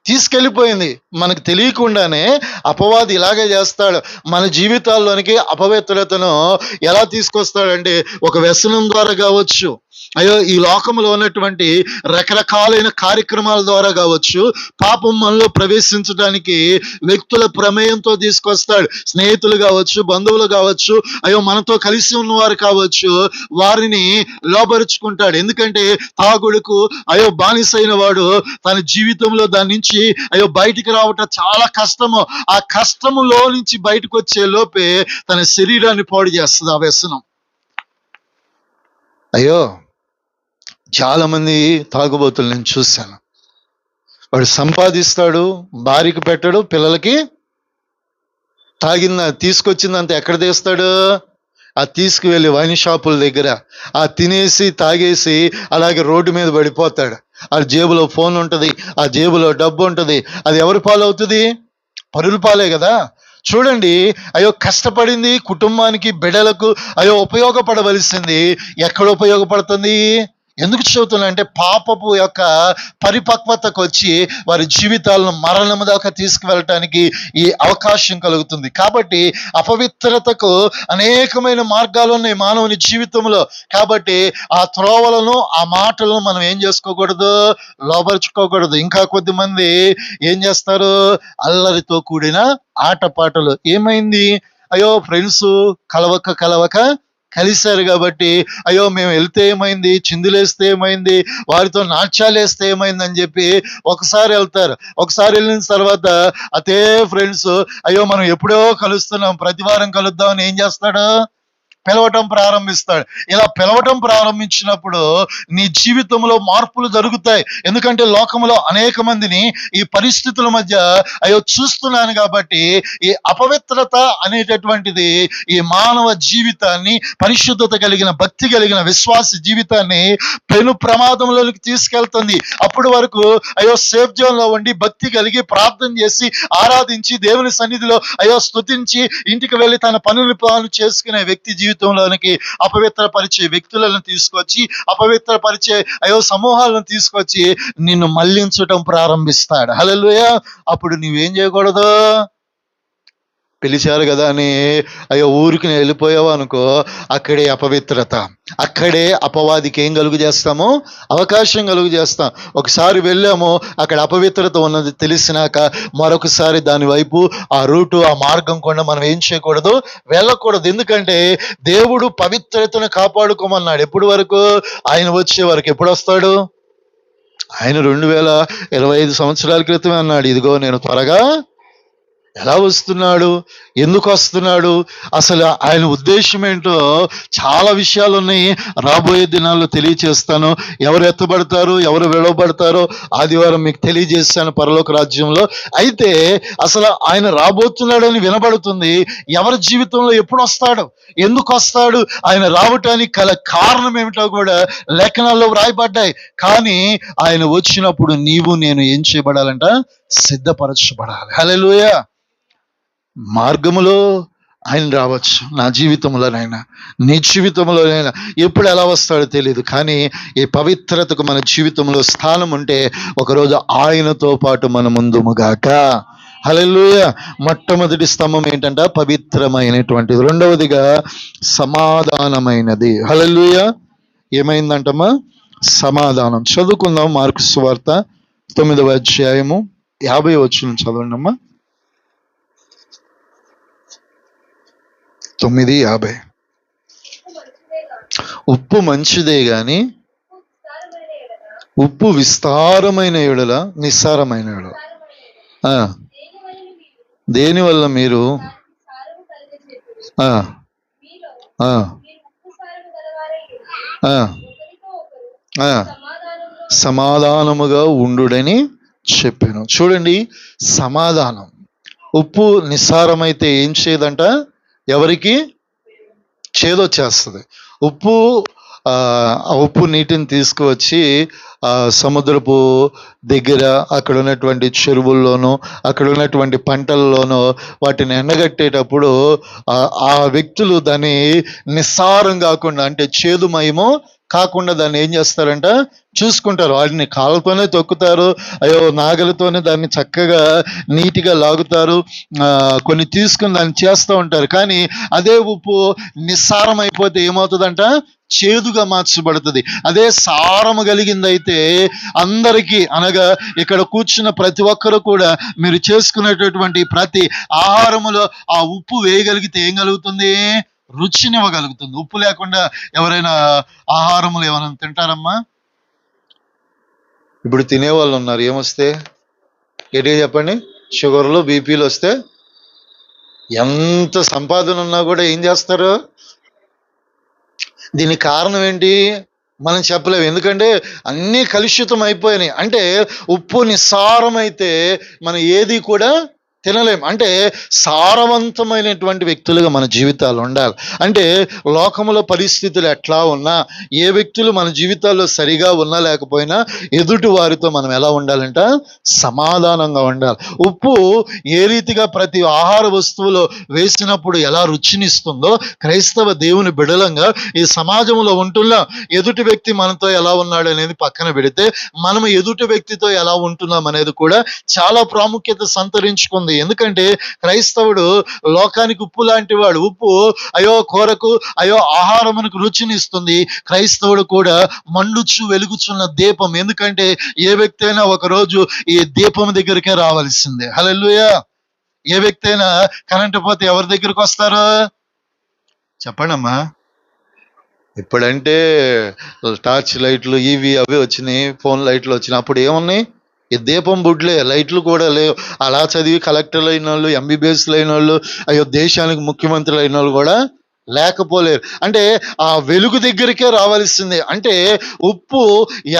A: తీసుకెళ్ళిపోయింది. మనకు తెలియకుండానే అపవాది ఇలాగే చేస్తాడు. మన జీవితాల్లోనికి అపవిత్రతను ఎలా తీసుకొస్తాడంటే ఒక వ్యసనం ద్వారా కావచ్చు, అయ్యో ఈ లోకంలో ఉన్నటువంటి రకరకాలైన కార్యక్రమాల ద్వారా కావచ్చు, పాపం మనలో ప్రవేశించడానికి వ్యక్తుల ప్రమేయంతో తీసుకొస్తాడు. స్నేహితులు కావచ్చు, బంధువులు కావచ్చు, అయ్యో మనతో కలిసి ఉన్నవారు కావచ్చు, వారిని లోబరుచుకుంటాడు. ఎందుకంటే తాగుడుకు అయ్యో బానిసైన వాడు తన జీవితంలో దాని నుంచి అయ్యో బయటికి రావటం చాలా కష్టము. ఆ కష్టములో నుంచి బయటకు వచ్చే లోపే తన శరీరాన్ని పాడు చేస్తుంది ఆ వ్యసనం. అయ్యో చాలా మంది తాగుబోతులు నేను చూశాను. వాడు సంపాదిస్తాడు, భార్యకి పెట్టడు, పిల్లలకి తీసుకొచ్చిందంత ఎక్కడ తీస్తాడు? ఆ తీసుకువెళ్ళి వైన్ షాపుల దగ్గర ఆ తినేసి తాగేసి అలాగే రోడ్డు మీద పడిపోతాడు. ఆ జేబులో ఫోన్ ఉంటుంది, ఆ జేబులో డబ్బు ఉంటుంది. అది ఎవరి పాలవుతుంది? పరుల పాలే కదా. చూడండి, అయ్యో కష్టపడింది కుటుంబానికి, బిడ్డలకు అయ్యో ఉపయోగపడవలసింది ఎక్కడ ఉపయోగపడుతుంది? ఎందుకు చెబుతున్నా అంటే పాపపు యొక్క పరిపక్వతకు వచ్చి వారి జీవితాలను మరణం దాకా తీసుకువెళ్ళటానికి ఈ అవకాశం కలుగుతుంది. కాబట్టి అపవిత్రతకు అనేకమైన మార్గాలు ఉన్నాయి మానవుని జీవితంలో. కాబట్టి ఆ త్రోవలను, ఆ మాటలను మనం ఏం చేసుకోకూడదు? లోబరుచుకోకూడదు. ఇంకా కొద్దిమంది ఏం చేస్తారు? అల్లరితో కూడిన ఆటపాటలు. ఏమైంది? అయ్యో ఫ్రెండ్స్ కలవక కలిశారు కాబట్టి అయ్యో మేము వెళ్తే ఏమైంది, చిందులేస్తే ఏమైంది, వారితో నాట్యాలు వేస్తే ఏమైంది అని చెప్పి ఒకసారి వెళ్తారు. ఒకసారి వెళ్ళిన తర్వాత అదే ఫ్రెండ్స్ అయ్యో మనం ఎప్పుడో కలుస్తున్నాం, ప్రతి వారం కలుద్దామని ఏం చేస్తాడు? పిలవటం ప్రారంభిస్తాడు. ఇలా పిలవటం ప్రారంభించినప్పుడు నీ జీవితంలో మార్పులు జరుగుతాయి. ఎందుకంటే లోకంలో అనేక మందిని ఈ పరిస్థితుల మధ్య అయ్యో చూస్తున్నాను. కాబట్టి ఈ అపవిత్రత అనేటటువంటిది ఈ మానవ జీవితాన్ని, పరిశుద్ధత కలిగిన, భక్తి కలిగిన విశ్వాస జీవితాన్ని పెను ప్రమాదంలోకి తీసుకెళ్తుంది. అప్పటి వరకు అయ్యో సేఫ్ జోన్ లో ఉండి భక్తి కలిగి ప్రార్థన చేసి ఆరాధించి దేవుని సన్నిధిలో అయ్యో స్తుతించి ఇంటికి వెళ్ళి తన పనులు చేసుకునే వ్యక్తి జీవితంలోనికి అపవిత్రపరిచే వ్యక్తులను తీసుకొచ్చి, అపవిత్రపరిచే అయ్యో సమూహాలను తీసుకొచ్చి నిన్ను మళ్లించటం ప్రారంభిస్తాడు. హల్లెలూయా. అప్పుడు నువ్వేం చేయకూడదు? పిలిచారు కదా అని అయ్యో ఊరికి వెళ్ళిపోయావు అనుకో, అక్కడే అపవిత్రత, అక్కడే అపవాదికి ఏం కలుగు చేస్తాము? అవకాశం కలుగు చేస్తాం. ఒకసారి వెళ్ళాము, అక్కడ అపవిత్రత ఉన్నది తెలిసినాక మరొకసారి దాని వైపు ఆ రూటు, ఆ మార్గం కూడా మనం ఏం చేయకూడదు? వెళ్ళకూడదు. ఎందుకంటే దేవుడు పవిత్రతను కాపాడుకోమన్నాడు. ఎప్పటి వరకు? ఆయన వచ్చే వరకు. ఎప్పుడు వస్తాడు? ఆయన 2025 సంవత్సరాల క్రితమే అన్నాడు, ఇదిగో నేను త్వరగా. ఎలా వస్తున్నాడు? ఎందుకు వస్తున్నాడు? అసలు ఆయన ఉద్దేశం ఏంటో చాలా విషయాలు ఉన్నాయి. రాబోయే దినాల్లో తెలియచేస్తాను. ఎవరు ఎత్తబడతారు, ఎవరు విడవబడతారో ఆదివారం మీకు తెలియజేస్తాను పరలోక రాజ్యంలో. అయితే అసలు ఆయన రాబోతున్నాడని వినబడుతుంది. ఎవరి జీవితంలో ఎప్పుడు వస్తాడు, ఎందుకు వస్తాడు, ఆయన రావటానికి గల కారణం ఏమిటో కూడా లేఖనాల్లో వ్రాయబడ్డాయి. కానీ ఆయన వచ్చినప్పుడు నీవు నేను ఏం చేయబడాలంట? సిద్ధపరచబడాలి. హల్లెలూయా. మార్గములో ఆయన రావచ్చు, నా జీవితంలోనైనా నీ జీవితంలోనైనా. ఎప్పుడు ఎలా వస్తాడో తెలియదు. కానీ ఈ పవిత్రతకు మన జీవితంలో స్థానం ఉంటే ఒకరోజు ఆయనతో పాటు మన ముందుముగాక. హల్లెలూయా. మొట్టమొదటి స్తంభం ఏంటంట? పవిత్రమైనటువంటిది. రెండవదిగా సమాధానమైనది. హల్లెలూయా. ఏమైందంటమ్మా? సమాధానం. చదువుకుందాం. మార్కు సువార్త 9వ అధ్యాయము 50వ వచనం చదవండి అమ్మా. 9:50. ఉప్పు మంచిదే గాని ఉప్పు విస్తారమైన ఎడల నిస్సారమైన ఎడల దేనివల్ల మీరు సమాధానముగా ఉండుడని చెప్పాను. చూడండి, సమాధానం. ఉప్పు నిస్సారమైతే ఏం చేయదంట? ఎవరికి? చేదొచ్చేస్తుంది. ఉప్పు నీటిని తీసుకువచ్చి సముద్రపు దగ్గర, అక్కడ ఉన్నటువంటి చెరువుల్లోనూ, అక్కడ ఉన్నటువంటి పంటల్లోనూ వాటిని ఎండగట్టేటప్పుడు ఆ వ్యక్తులు దాన్ని నిస్సారం కాకుండా, అంటే చేదుమయము కాకుండా దాన్ని ఏం చేస్తారంట, చూసుకుంటారు. వాటిని కాళ్ళతోనే తొక్కుతారు, అయ్యో నాగలితోనే దాన్ని చక్కగా నీట్గా లాగుతారు, కొన్ని తీసుకుని దాన్ని చేస్తూ ఉంటారు. కానీ అదే ఉప్పు నిస్సారం అయిపోతే ఏమవుతుందంట, చేదుగా మార్చబడుతుంది. అదే సారము కలిగిందైతే అందరికీ, అనగా ఇక్కడ కూర్చున్న ప్రతి ఒక్కరు కూడా మీరు చేసుకునేటటువంటి ప్రతి ఆహారములో ఆ ఉప్పు వేయగలిగితే ఏం కలుగుతుంది, రుచినివ్వగలుగుతుంది. ఉప్పు లేకుండా ఎవరైనా ఆహారములు ఏమైనా తింటారమ్మా? ఇప్పుడు తినేవాళ్ళు ఉన్నారు, ఏమొస్తే గట్టిగా చెప్పండి, షుగర్లు బీపీలు వస్తే ఎంత సంపాదన ఉన్నా కూడా ఏం చేస్తారు? దీనికి కారణం ఏంటి మనం చెప్పలేము, ఎందుకంటే అన్నీ కలుషితం అయిపోయినాయి. అంటే ఉప్పు నిస్సారం అయితే మనం ఏది కూడా తినలేం. అంటే సారవంతమైనటువంటి వ్యక్తులుగా మన జీవితాలు ఉండాలి. అంటే లోకముల పరిస్థితులు ఎట్లా ఉన్నా, ఏ వ్యక్తులు మన జీవితాల్లో సరిగా ఉన్నా లేకపోయినా ఎదుటి వారితో మనం ఎలా ఉండాలంట, సమాధానంగా ఉండాలి. ఉప్పు ఏ రీతిగా ప్రతి ఆహార వస్తువులో వేసినప్పుడు ఎలా రుచినిస్తుందో, క్రైస్తవ దేవుని బిడలంగా ఈ సమాజంలో ఉంటున్నా ఎదుటి వ్యక్తి మనతో ఎలా ఉన్నాడు అనేది పక్కన పెడితే, మనం ఎదుటి వ్యక్తితో ఎలా ఉంటున్నాం అనేది కూడా చాలా ప్రాముఖ్యత సంతరించుకుంది. ఎందుకంటే క్రైస్తవుడు లోకానికి ఉప్పు లాంటి వాడు. ఉప్పు అయ్యో కూరకు, అయ్యో ఆహారమునకు రుచినిస్తుంది. క్రైస్తవుడు కూడా మండుచు వెలుగుచున్న దీపం. ఎందుకంటే ఏ వ్యక్తి అయినా ఒకరోజు ఈ దీపం దగ్గరికే రావాల్సిందే. హల్లెలూయా. ఏ వ్యక్తి అయినా కరెంటు పోతే ఎవరి దగ్గరికి వస్తారు చెప్పండమ్మా? ఇప్పుడంటే టార్చ్ లైట్లు ఇవి అవి వచ్చినాయి, ఫోన్ లైట్లు వచ్చినాయి. అప్పుడు ఏమున్నాయి, ఈ దీపం బుడ్లే, లైట్లు కూడా లేవు. అలా చదివి కలెక్టర్లు అయిన వాళ్ళు, ఎంబీబీఎస్లు అయిన వాళ్ళు, అయ్యో దేశానికి ముఖ్యమంత్రులు అయిన వాళ్ళు కూడా లేకపోలేరు. అంటే ఆ వెలుగు దగ్గరికే రావాల్సిందే. అంటే ఉప్పు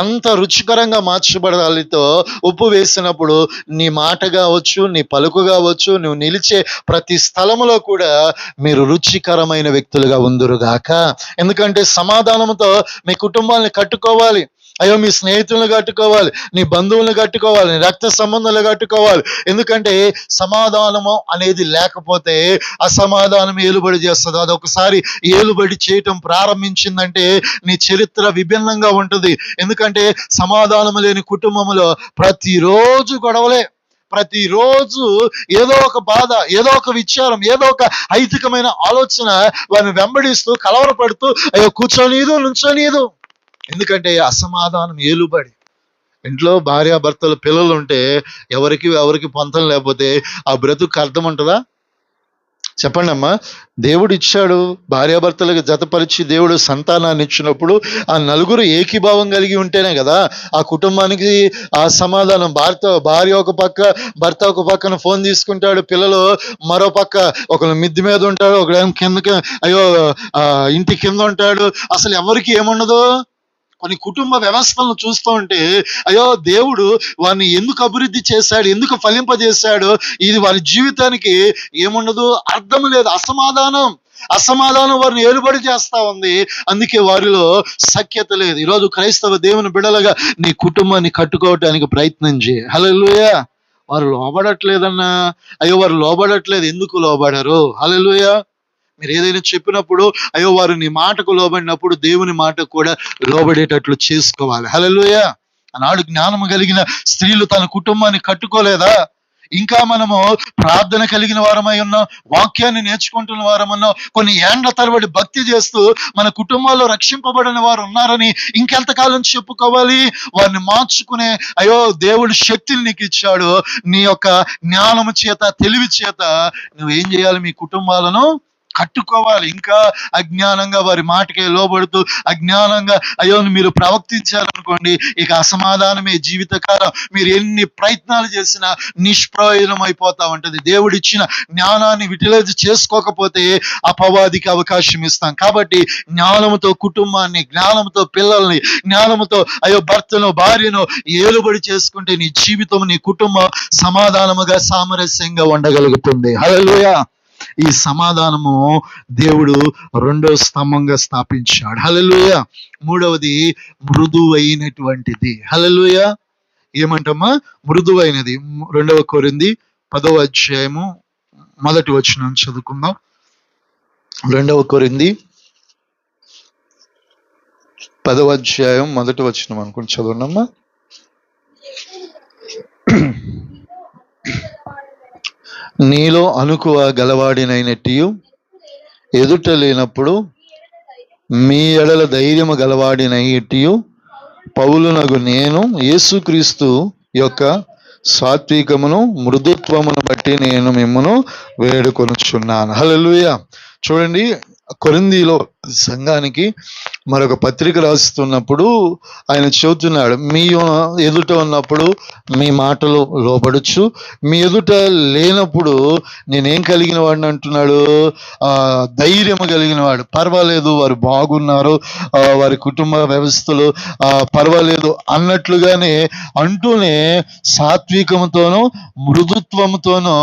A: ఎంత రుచికరంగా మార్చబడాలితో ఉప్పు వేసినప్పుడు నీ మాట కావచ్చు, నీ పలుకు కావచ్చు, నువ్వు నిలిచే ప్రతి స్థలములో కూడా మీరు రుచికరమైన వ్యక్తులుగా ఉందురుగాక. ఎందుకంటే సమాధానంతో మీ కుటుంబాన్ని కట్టుకోవాలి. అయ్యో మీ స్నేహితులను కట్టుకోవాలి, నీ బంధువులను కట్టుకోవాలి, నీ రక్త సంబంధాలు కట్టుకోవాలి. ఎందుకంటే సమాధానము అనేది లేకపోతే అసమాధానం ఏలుబడి చేస్తుంది. అదొకసారి ఏలుబడి చేయటం ప్రారంభించిందంటే నీ చరిత్ర విభిన్నంగా ఉంటుంది. ఎందుకంటే సమాధానం లేని కుటుంబంలో ప్రతిరోజు గొడవలే, ప్రతిరోజు ఏదో ఒక బాధ, ఏదో ఒక విచారం, ఏదో ఒక ఐతికమైన ఆలోచన వారిని వెంబడిస్తూ కలవరపడుతూ అయ్యో కూర్చోనీదు నుంచోనీదు. ఎందుకంటే అసమాధానం ఏలుబడి. ఇంట్లో భార్యాభర్తలు పిల్లలు ఉంటే ఎవరికి పొంతం లేకపోతే ఆ బ్రతుకు అర్థం ఉంటుందా చెప్పండి అమ్మా? దేవుడు ఇచ్చాడు, భార్యాభర్తలకు జతపరిచి దేవుడు సంతానాన్ని ఇచ్చినప్పుడు ఆ నలుగురు ఏకీభావం కలిగి ఉంటేనే కదా ఆ కుటుంబానికి ఆ సమాధానం. భార్య ఒక పక్క, భర్త ఒక పక్కన ఫోన్ తీసుకుంటాడు, పిల్లలు మరో పక్క, ఒకరు మిద్ది మీద ఉంటాడు, ఒకడేమో కిందకి అయ్యో ఇంటి కింద ఉంటాడు. అసలు ఎవరికి ఏముండదు. కొన్ని కుటుంబ వ్యవస్థలను చూస్తూ ఉంటే అయ్యో దేవుడు వారిని ఎందుకు అభివృద్ధి చేశాడు, ఎందుకు ఫలింపజేశాడు, ఇది వారి జీవితానికి ఏముండదు, అర్థం లేదు. అసమాధానం వారిని ఏలుబడి చేస్తా ఉంది. అందుకే వారిలో సఖ్యత లేదు. ఈరోజు క్రైస్తవ దేవుని బిడలగా నీ కుటుంబాన్ని కట్టుకోవటానికి ప్రయత్నం చేయి. హల్లెలూయా. వారు లోబడట్లేదన్నా, అయ్యో వారు లోబడట్లేదు, ఎందుకు లోబడరు? హల్లెలూయా. మీరు ఏదైనా చెప్పినప్పుడు అయ్యో వారు నీ మాటకు లోబడినప్పుడు దేవుని మాటకు కూడా లోబడేటట్లు చేసుకోవాలి. హల్లెలూయా. ఆనాడు జ్ఞానము కలిగిన స్త్రీలు తన కుటుంబాన్ని కట్టుకోలేదా? ఇంకా మనము ప్రార్థన కలిగిన వారమై ఉన్నాం, వాక్యాన్ని నేర్చుకుంటున్న వారమన్నాం, కొన్ని ఏండ్ల తరబడి భక్తి చేస్తూ మన కుటుంబాల్లో రక్షింపబడిన వారు ఉన్నారని ఇంకెంతకాలం చెప్పుకోవాలి? వారిని మార్చుకునే అయ్యో దేవుడు శక్తిని నీకు ఇచ్చాడు. నీ యొక్క జ్ఞానము చేత, తెలివి చేత నువ్వేం చేయాలి? మీ కుటుంబాలను కట్టుకోవాలి. ఇంకా అజ్ఞానంగా వారి మాటకే లోబడుతూ అజ్ఞానంగా అయ్యో మీరు ప్రవర్తించారనుకోండి, ఇక అసమాధానమే జీవితకాలం. మీరు ఎన్ని ప్రయత్నాలు చేసినా నిష్ప్రయోజనం అయిపోతా ఉంటుంది. దేవుడిచ్చిన జ్ఞానాన్ని యూటిలైజ్ చేసుకోకపోతే అపవాదికి అవకాశం ఇస్తాం. కాబట్టి జ్ఞానముతో కుటుంబాన్ని, జ్ఞానంతో పిల్లల్ని, జ్ఞానముతో అయ్యో భర్తను, భార్యను ఏలుబడి చేసుకుంటే నీ జీవితం, నీ కుటుంబం సమాధానముగా, సామరస్యంగా ఉండగలుగుతుంది. హల్లెలూయా. ఈ సమాధానము దేవుడు రెండో స్తంభంగా స్థాపించాడు. హల్లెలూయా. మూడవది మృదువైనటువంటిది. హల్లెలూయా. ఏమంటమ్మా? మృదువైనది. 2 కొరింథీ 10వ అధ్యాయము 1వ వచనం చదువుకుందాం. 2 కొరింథీ 10వ అధ్యాయం 1వ వచనం అనుకుని చదవండమ్మా. నీలో అనుకువ గలవాడినైనట్టియు ఎదుట లేనప్పుడు మీ ఎడల ధైర్యము గలవాడినైనట్టియు పౌలునగు నేను యేసుక్రీస్తు యొక్క సాత్వికమును మృదుత్వమును బట్టి నేను మిమ్మను వేడుకొనుచున్నాను. హల్లెలూయా. చూడండి, కొరింథీలో సంఘానికి మరొక పత్రిక రాస్తున్నప్పుడు ఆయన చెబుతున్నాడు, మీ ఎదుట ఉన్నప్పుడు మీ మాటలు లోబడచ్చు, మీ ఎదుట లేనప్పుడు నేనేం కలిగిన వాడిని అంటున్నాడు, ధైర్యము కలిగిన వాడు. పర్వాలేదు, వారు బాగున్నారు, వారి కుటుంబ వ్యవస్థలు పర్వాలేదు అన్నట్లుగానే అంటూనే సాత్వికముతోనూ మృదుత్వముతోనూ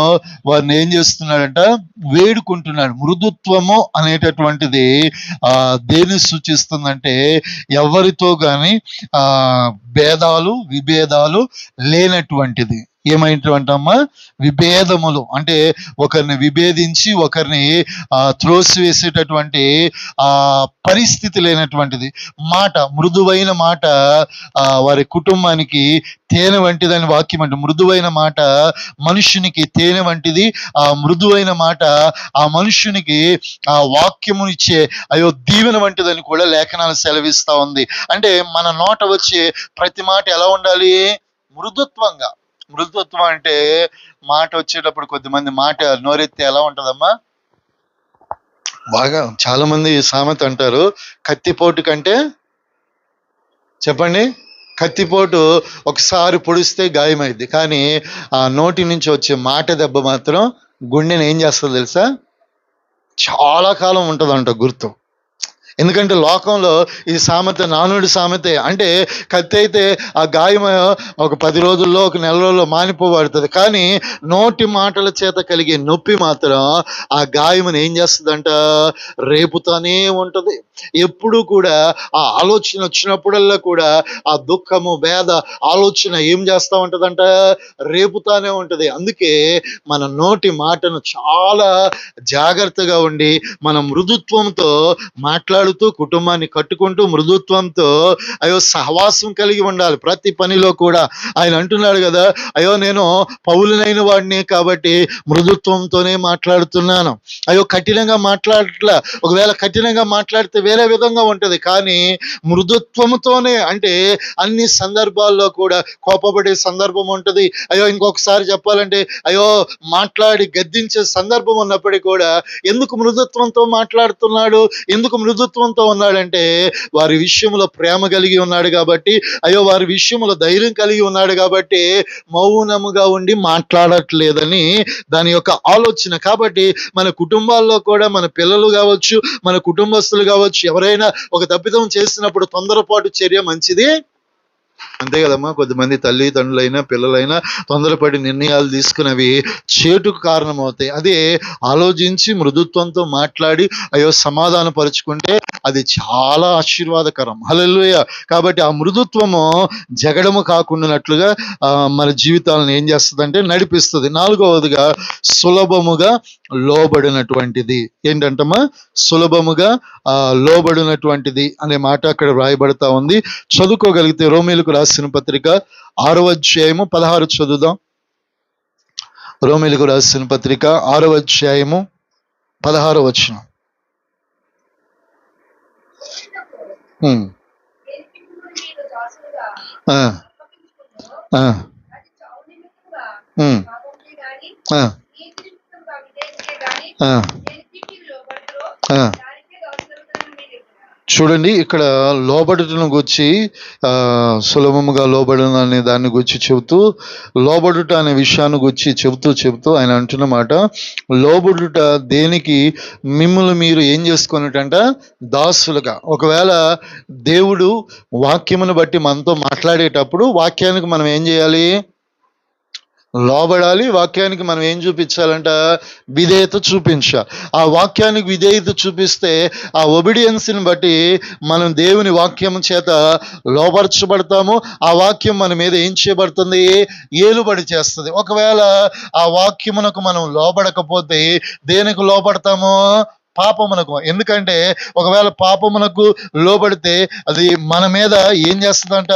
A: వారిని ఏం చేస్తున్నాడంట, వేడుకుంటున్నాడు. మృదుత్వము అనేటటువంటిది దేన్ని సూచిస్తుందంటే ఎవరితో కానీ విభేదాలు లేనటువంటిది. ఏమైనటువంటమ్మా, విభేదములు అంటే ఒకరిని విభేదించి ఒకరిని త్రోసివేసేటటువంటి పరిస్థితి లేనటువంటిది. మాట, మృదువైన మాట వారి కుటుంబానికి తేనె వంటిదని వాక్యం అంటే, మృదువైన మాట మనుష్యునికి తేనె వంటిది. ఆ మృదువైన మాట ఆ మనుష్యునికి ఆ వాక్యమునిచ్చే దీవెన వంటిదని కూడా లేఖనాలు సెలవిస్తా ఉంది. అంటే మన నోట వచ్చే ప్రతి మాట ఎలా ఉండాలి, మృదుత్వంగా. మృదుత్వం అంటే మాట వచ్చేటప్పుడు కొద్దిమంది మాట నోరెత్తి ఎలా ఉంటదమ్మా, బాగా చాలా మంది సామెత అంటారు, కత్తిపోటు కంటే, చెప్పండి, కత్తిపోటు ఒకసారి పొడిస్తే గాయమైంది, కానీ ఆ నోటి నుంచి వచ్చే మాట దెబ్బ మాత్రం గుండెని ఏం చేస్తుంది తెలుసా, చాలా కాలం ఉంటుందంట గుర్తు. ఎందుకంటే లోకంలో ఈ సామెత నానుడి సామెతే. అంటే కత్తి అయితే ఆ గాయం ఒక 10 రోజుల్లో, ఒక నెల రోజుల్లో మానిపోబడుతుంది, కానీ నోటి మాటల చేత కలిగే నొప్పి మాత్రం ఆ గాయముని ఏం చేస్తుందంట, రేపుతానే ఉంటుంది. ఎప్పుడు కూడా ఆ ఆలోచన వచ్చినప్పుడల్లా కూడా ఆ దుఃఖము, వేద ఆలోచన ఏం చేస్తూ ఉంటుందంట, రేపుతానే ఉంటుంది. అందుకే మన నోటి మాటను చాలా జాగ్రత్తగా ఉండి మన మృదుత్వంతో మాట్లాడుతూ కుటుంబాన్ని కట్టుకుంటూ మృదుత్వంతో సహవాసం కలిగి ఉండాలి ప్రతి పనిలో కూడా. ఆయన అంటున్నాడు కదా, నేను పౌలునైన వాడిని కాబట్టి మృదుత్వంతోనే మాట్లాడుతున్నాను. కఠినంగా మాట్లాడట్లా. ఒకవేళ కఠినంగా మాట్లాడితే వేరే విధంగా ఉంటుంది, కానీ మృదుత్వంతోనే. అంటే అన్ని సందర్భాల్లో కూడా కోపపడే సందర్భం ఉంటుంది. ఇంకొకసారి చెప్పాలంటే మాట్లాడి గద్దించే సందర్భం ఉన్నప్పటికీ కూడా ఎందుకు మృదుత్వంతో మాట్లాడుతున్నాడు, ఎందుకు మృదుత్వంతో ఉన్నాడంటే వారి విషయంలో ప్రేమ కలిగి ఉన్నాడు కాబట్టి, వారి విషయంలో ధైర్యం కలిగి ఉన్నాడు కాబట్టి మౌనముగా ఉండి మాట్లాడట్లేదని దాని యొక్క ఆలోచన. కాబట్టి మన కుటుంబాల్లో కూడా మన పిల్లలు కావచ్చు, మన కుటుంబస్తులు కావచ్చు, ఎవరైనా ఒక తప్పిదం చేసినప్పుడు తొందరపాటు చర్య మంచిది అంతే కదమ్మా. కొద్దిమంది తల్లిదండ్రులైనా పిల్లలైనా తొందరపడి నిర్ణయాలు తీసుకున్నవి చేటుకు కారణమవుతాయి. అదే ఆలోచించి మృదుత్వంతో మాట్లాడి సమాధాన పరుచుకుంటే అది చాలా ఆశీర్వాదకరం. హల్లెలూయా. కాబట్టి ఆ మృదుత్వము జగడము కాకుండానట్లుగా మన జీవితాలను ఏం చేస్తుందంటే నడిపిస్తుంది. 4వదిగా సులభముగా లోబడినటువంటిది. ఏంటంటమ్మా, సులభముగా లోబడినటువంటిది అనే మాట అక్కడ వ్రాయబడతా ఉంది. చదువుకోగలిగితే రోమీలకు రాసిన పత్రిక 6వ అధ్యాయము 16 చదువుదాం. రోమీలకు రాసిన పత్రిక 6వ అధ్యాయము 16వ వచనం. చూడండి, ఇక్కడ లోబడుటను గురించి సులభముగా లోబడును అనే దాన్ని గురించి చెబుతూ, లోబడుట అనే విషయాన్ని గురించి చెబుతూ ఆయన అంటున్నమాట, లోబడుట దేనికి మిమ్మల్ని మీరు ఏం చేసుకున్నట్టంట, దాసులుగా. ఒకవేళ దేవుడు వాక్యమును బట్టి మనతో మాట్లాడేటప్పుడు వాక్యానికి మనం ఏం చేయాలి, లోబడాలి. వాక్యానికి మనం ఏం చూపించాలంట, విధేయత చూపించాలి. ఆ వాక్యానికి విధేయత చూపిస్తే ఆ ఒబిడియన్స్ని బట్టి మనం దేవుని వాక్యం చేత లోపరచబడతాము. ఆ వాక్యం మన మీద ఏం చేయబడుతుంది, ఏలుబడి చేస్తుంది. ఒకవేళ ఆ వాక్యమునకు మనం లోబడకపోతే దేనికి లోబడతాము, పాపమునకు. ఎందుకంటే ఒకవేళ పాపమునకు లోబడితే అది మన మీద ఏం చేస్తుందంట,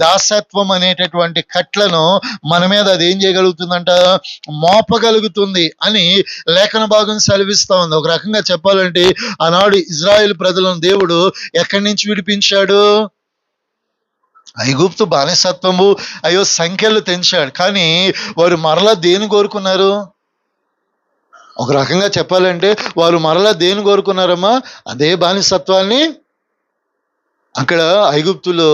A: దాసత్వం అనేటటువంటి కట్లను మన మీద అది ఏం చేయగలుగుతుందంట, మోపగలుగుతుంది అని లేఖన భాగం సెలవిస్తా ఉంది. ఒక రకంగా చెప్పాలంటే ఆనాడు ఇజ్రాయేల్ ప్రజలను దేవుడు ఎక్కడి నుంచి విడిపించాడు, ఐగుప్తు బానిసత్వము సంఖ్యలు తెంచాడు. కానీ వారు మరలా దేని కోరుకున్నారు, ఒక రకంగా చెప్పాలంటే వారు మరలా దేని కోరుకున్నారమ్మా, అదే బానిసత్వాన్ని. అక్కడ ఐగుప్తులో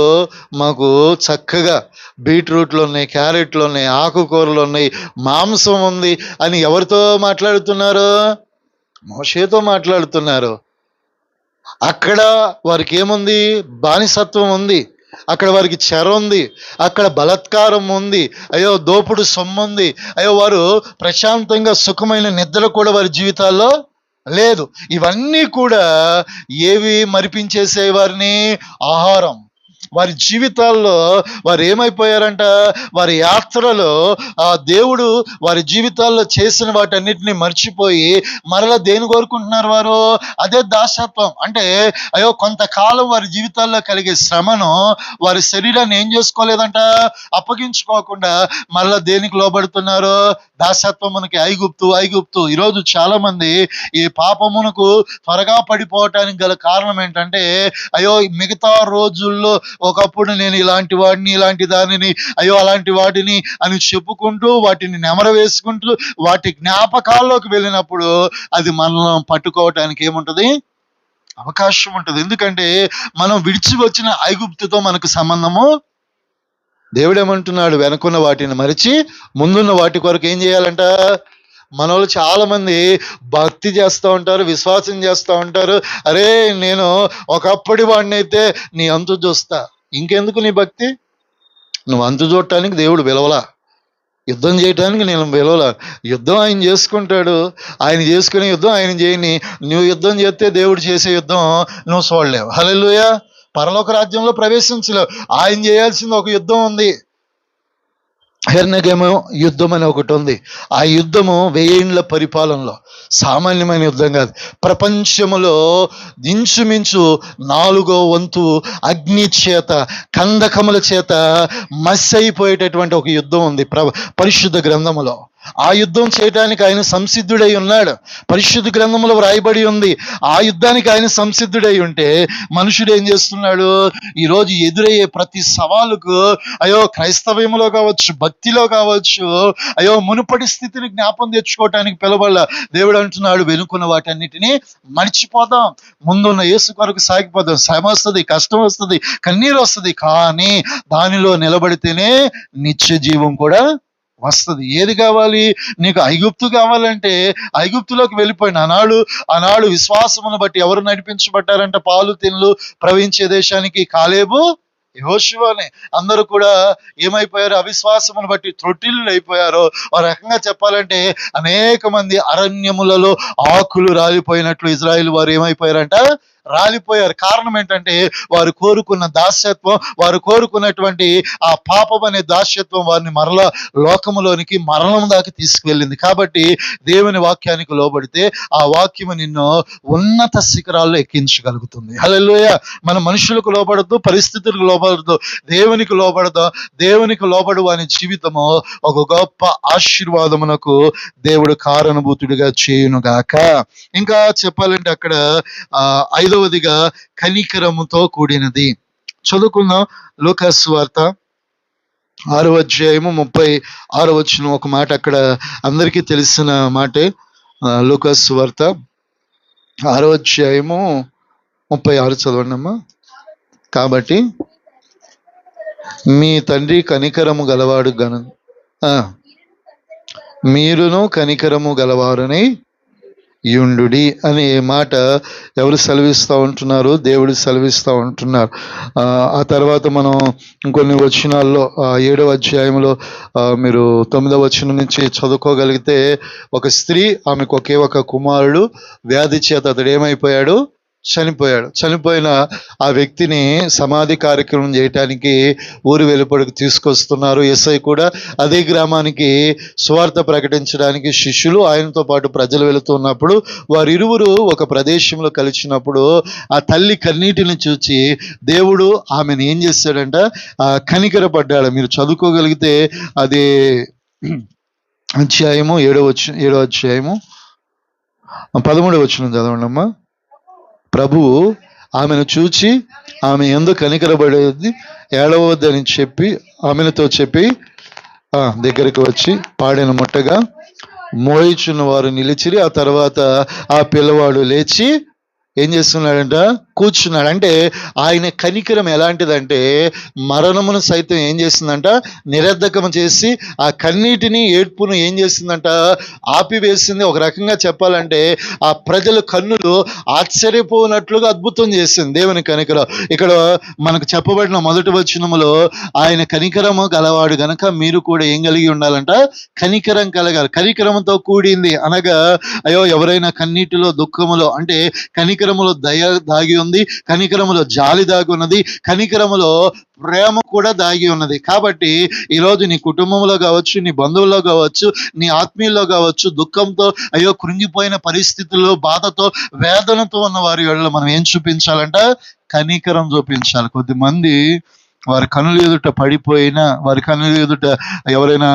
A: మాకు చక్కగా బీట్రూట్లు ఉన్నాయి, క్యారెట్లు ఉన్నాయి, ఆకుకూరలు ఉన్నాయి, మాంసం ఉంది అని ఎవరితో మాట్లాడుతున్నారు, మోషేతో మాట్లాడుతున్నారు. అక్కడ వారికి ఏముంది, బానిసత్వం ఉంది, అక్కడ వారికి చెర ఉంది, అక్కడ బలత్కారం ఉంది, దోపుడు సొమ్ము ఉంది, వారు ప్రశాంతంగా సుఖమైన నిద్ర కూడా వారి జీవితాల్లో లేదు. ఇవన్నీ కూడా ఏవి మరిపించేసే వారిని, ఆహారం. వారి జీవితాల్లో వారు ఏమైపోయారంట, వారి యాత్రలో ఆ దేవుడు వారి జీవితాల్లో చేసిన వాటన్నిటిని మర్చిపోయి మరలా దేని కోరుకుంటున్నారు వారు, అదే దాసత్వం. అంటే కొంతకాలం వారి జీవితాల్లో కలిగే శ్రమను వారి శరీరాన్ని ఏం చేసుకోలేదంట, అప్పగించుకోకుండా మరలా దేనికి లోబడుతున్నారు, దాసత్వమునకి. ఐగుప్తు. ఈరోజు చాలా మంది ఈ పాపమునకు త్వరగా పడిపోవటానికి గల కారణం ఏంటంటే, మిగతా రోజుల్లో ఒకప్పుడు నేను ఇలాంటి వాడిని, ఇలాంటి దానిని, అలాంటి వాటిని అని చెప్పుకుంటూ వాటిని నెమర వేసుకుంటూ వాటి జ్ఞాపకాల్లోకి వెళ్ళినప్పుడు అది మనం పట్టుకోవటానికి ఏముంటది, అవకాశం ఉంటుంది. ఎందుకంటే మనం విడిచి వచ్చిన ఐగుప్తుతో మనకు సంబంధము. దేవుడు ఏమంటున్నాడు, వెనుకున్న వాటిని మరిచి ముందున్న వాటి కొరకు ఏం చేయాలంట. మనోళ్ళు చాలా మంది భక్తి చేస్తూ ఉంటారు, విశ్వాసం చేస్తూ ఉంటారు. అరే నేను ఒకప్పటి వాడిని అయితే నీ అంతు చూస్తా. ఇంకెందుకు నీ భక్తి, నువ్వు అంతు చూడటానికి దేవుడు పిలవలా, యుద్ధం చేయటానికి నేను పిలవలా. యుద్ధం ఆయన చేసుకుంటాడు, ఆయన చేసుకునే యుద్ధం ఆయన చేయని. నువ్వు యుద్ధం చేస్తే దేవుడు చేసే యుద్ధం నువ్వు చూడలేవు. హల్లెలూయా. పరలోక రాజ్యంలో ప్రవేశించలేవు. ఆయన చేయాల్సింది ఒక యుద్ధం ఉంది, హిరణ్యకేమో యుద్ధం అని ఒకటి ఉంది. ఆ యుద్ధము 1000 ఏండ్ల పరిపాలనలో సామాన్యమైన యుద్ధం కాదు. ప్రపంచములో ఇంచుమించు 4వ వంతు అగ్ని చేత, కందకముల చేత మసి అయిపోయేటటువంటి ఒక యుద్ధం ఉంది పరిశుద్ధ గ్రంథములో. ఆ యుద్ధం చేయడానికి ఆయన సంసిద్ధుడై ఉన్నాడు, పరిశుద్ధ గ్రంథంలో వ్రాయబడి ఉంది. ఆ యుద్ధానికి ఆయన సంసిద్ధుడై ఉంటే మనుషుడు ఏం చేస్తున్నాడు, ఈరోజు ఎదురయ్యే ప్రతి సవాలుకు క్రైస్తవ్యంలో కావచ్చు, భక్తిలో కావచ్చు, మునుపటి స్థితిని జ్ఞాపం తెచ్చుకోవటానికి పిలవల్ల. దేవుడు అంటున్నాడు, వెనుకున్న వాటన్నిటిని మర్చిపోదాం, ముందున్న యేసు కొరకు సాగిపోదాం. శ్రమ వస్తుంది, కష్టం వస్తుంది, కన్నీరు వస్తుంది, కానీ దానిలో నిలబడితేనే నిత్య జీవం కూడా వస్తుంది. ఏది కావాలి నీకు, ఐగుప్తు కావాలంటే ఐగుప్తులోకి వెళ్ళిపోయిన ఆనాడు విశ్వాసమును బట్టి ఎవరు నడిపించబడ్డారంట, పాలు తెన్నులు ప్రవహించే దేశానికి, కాలేబు, యెహోషువనే. అందరూ కూడా ఏమైపోయారు, అవిశ్వాసమును బట్టి త్రొట్టిల్లు అయిపోయారు. ఒక రకంగా చెప్పాలంటే అనేక మంది అరణ్యములలో ఆకులు రాలిపోయినట్లు ఇజ్రాయేల్ వారు ఏమైపోయారంట, రాలిపోయారు. కారణం ఏంటంటే వారు కోరుకున్న దాస్యత్వం, వారు కోరుకున్నటువంటి ఆ పాపం అనే దాస్యత్వం వారిని మరలా లోకములోనికి, మరణం దాకా తీసుకువెళ్ళింది. కాబట్టి దేవుని వాక్యానికి లోబడితే ఆ వాక్యము నిన్ను ఉన్నత శిఖరాల్లో ఎక్కించగలుగుతుంది. హల్లెలూయా. మన మనుషులకు లోబడద్దు, పరిస్థితులకు లోబడద్దు, దేవునికి లోబడదు. దేవునికి లోబడు అనే జీవితము ఒక గొప్ప ఆశీర్వాదమునకు దేవుడు కారణభూతుడిగా చేయునుగాక. ఇంకా చెప్పాలంటే అక్కడ 5వదిగా కనికరముతో కూడినది. చదువుకుందాం. లూకా సువార్త 6వ అధ్యాయము 36వ వచనం. ఒక మాట అక్కడ అందరికీ తెలిసిన మాటే. లూకా సువార్త 6వ అధ్యాయము 36 చదవండి అమ్మా. కాబట్టి మీ తండ్రి కనికరము గలవాడు మీరును కనికరము గలవారని యుండుడి అనే మాట ఎవరు సెలవిస్తూ ఉంటున్నారు, దేవుడు సెలవిస్తూ ఉంటున్నారు. ఆ తర్వాత మనం ఇంకొన్ని వచనాల్లో 7వ అధ్యాయంలో మీరు 9వ వచనం నుంచి చదువుకోగలిగితే, ఒక స్త్రీ, ఆమెకు ఒకే ఒక కుమారుడు, వ్యాధి చేత అతడు ఏమైపోయాడు, చనిపోయిన ఆ వ్యక్తిని సమాధి కార్యక్రమం చేయటానికి ఊరి వెలుపడికి తీసుకొస్తున్నారు. యేసై కూడా అదే గ్రామానికి సువార్త ప్రకటించడానికి శిష్యులు ఆయనతో పాటు ప్రజలు వెళుతున్నప్పుడు వారిరువురు ఒక ప్రదేశంలో కలిసినప్పుడు ఆ తల్లి కన్నీటిని చూచి దేవుడు ఆమెను ఏం చేశాడంట, కనికరపడ్డాడు. మీరు చదువుకోగలిగితే అది అధ్యాయము 7వ అధ్యాయము 13వ వచనం చదవండి అమ్మా. ప్రభువు ఆమెను చూచి ఆమె ఎందుకు కనికరపడేది, ఏడవద్దని చెప్పి ఆమెతో చెప్పి దగ్గరికి వచ్చి పాడిన ముట్టగా మోయిచున్న వారు నిలిచిరి. ఆ తర్వాత ఆ పిల్లవాడు లేచి ఏం చేస్తున్నాడంట, కూర్చున్నాడు. అంటే ఆయన కనికరం ఎలాంటిదంటే మరణమును సైతం ఏం చేసిందంట, నిరర్ధకం చేసి ఆ కన్నీటిని ఏడ్పును ఏం చేసిందంట, ఆపివేసింది. ఒక రకంగా చెప్పాలంటే ఆ ప్రజల కన్నులు ఆశ్చర్యపోనట్లుగా అద్భుతం చేసింది దేవుని కనికరం. ఇక్కడ మనకు చెప్పబడిన మొదటి వచనములో ఆయన కనికరము గలవాడు గనక మీరు కూడా ఏం కలిగి ఉండాలంట, కనికరం కలగాలి. కనికరంతో కూడింది అనగా అయ్యో ఎవరైనా కన్నీటిలో దుఃఖములో అంటే కనికరములో దయ దాగి ఉంది, కనికరములో జాలి దాగి ఉన్నది, కనికరములో ప్రేమ కూడా దాగి ఉన్నది. కాబట్టి ఈరోజు నీ కుటుంబంలో కావచ్చు, నీ బంధువుల్లో కావచ్చు, నీ ఆత్మీయుల్లో కావచ్చు, దుఃఖంతో అయ్యో కృంగిపోయిన పరిస్థితుల్లో బాధతో వేదనతో ఉన్న వారి వల్ల మనం ఏం చూపించాలంట, కనికరం చూపించాలి. కొద్దిమంది వారి కనుల ఎదుట పడిపోయినా, వారి కనుల ఎదుట ఎవరైనా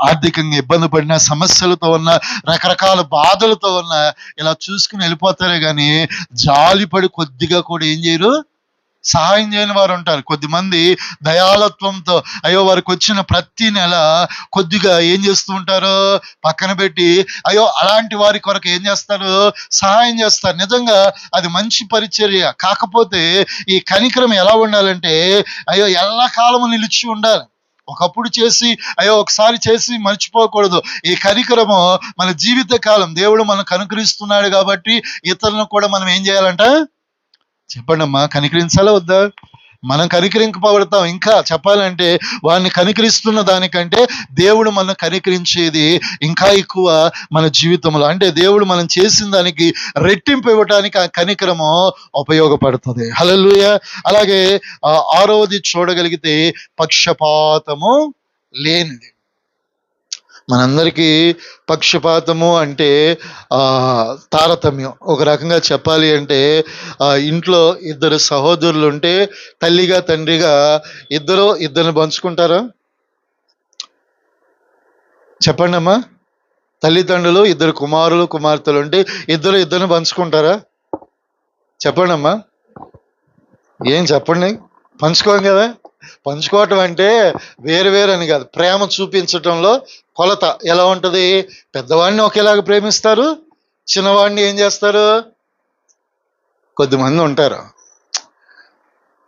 A: ఆర్థికంగా ఇబ్బంది పడిన, సమస్యలతో ఉన్న, రకరకాల బాధలతో ఉన్న ఇలా చూసుకుని వెళ్ళిపోతారే కానీ జాలిపడి కొద్దిగా కూడా ఏం చేయరు, సహాయం చేయని వారు ఉంటారు. కొద్దిమంది దయాళత్వంతో అయ్యో వారికి వచ్చిన ప్రతి నెల కొద్దిగా ఏం చేస్తూ ఉంటారు, పక్కన పెట్టి అయ్యో అలాంటి వారి కొరకు ఏం చేస్తారు, సహాయం చేస్తారు. నిజంగా అది మంచి పరిచర్య. కాకపోతే ఈ కనికరం ఎలా ఉండాలంటే అయ్యో ఎల్లకాలము నిలిచి ఉండాలి. ఒకప్పుడు చేసి అయ్యో ఒకసారి చేసి మర్చిపోకూడదు. ఈ కనికరము మన జీవిత కాలం దేవుడు మనం కనుకరిస్తున్నాడు కాబట్టి ఇతరులను కూడా మనం ఏం చేయాలంట, చెప్పండి అమ్మా, కనికరించాలా వద్దా? మనం కనికరింపబడతాం. ఇంకా చెప్పాలంటే వాడిని కనికరిస్తున్న దానికంటే దేవుడు మనం కనికరించేది ఇంకా ఎక్కువ మన జీవితంలో. అంటే దేవుడు మనం చేసిన దానికి రెట్టింపు ఇవ్వటానికి ఆ కనికరము ఉపయోగపడుతుంది. హల్లెలూయా. అలాగే 6వది చూడగలిగితే పక్షపాతము లేనిది. మనందరికీ పక్షపాతము అంటే తారతమ్యం. ఒక రకంగా చెప్పాలి అంటే ఇంట్లో ఇద్దరు సహోదరులు ఉంటే తల్లిగా తండ్రిగా ఇద్దరిని పంచుకుంటారా? చెప్పండి అమ్మా. తల్లిదండ్రులు ఇద్దరు కుమారులు కుమార్తెలు ఉంటే ఇద్దరిని పంచుకుంటారా? చెప్పండి అమ్మా. ఏం చెప్పండి, పంచుకోం కదా. పంచుకోవటం అంటే వేరు అని కాదు, ప్రేమ చూపించటంలో కొలత ఎలా ఉంటుంది. పెద్దవాడిని ఒకేలాగా ప్రేమిస్తారు, చిన్నవాడిని ఏం చేస్తారు. కొద్దిమంది ఉంటారు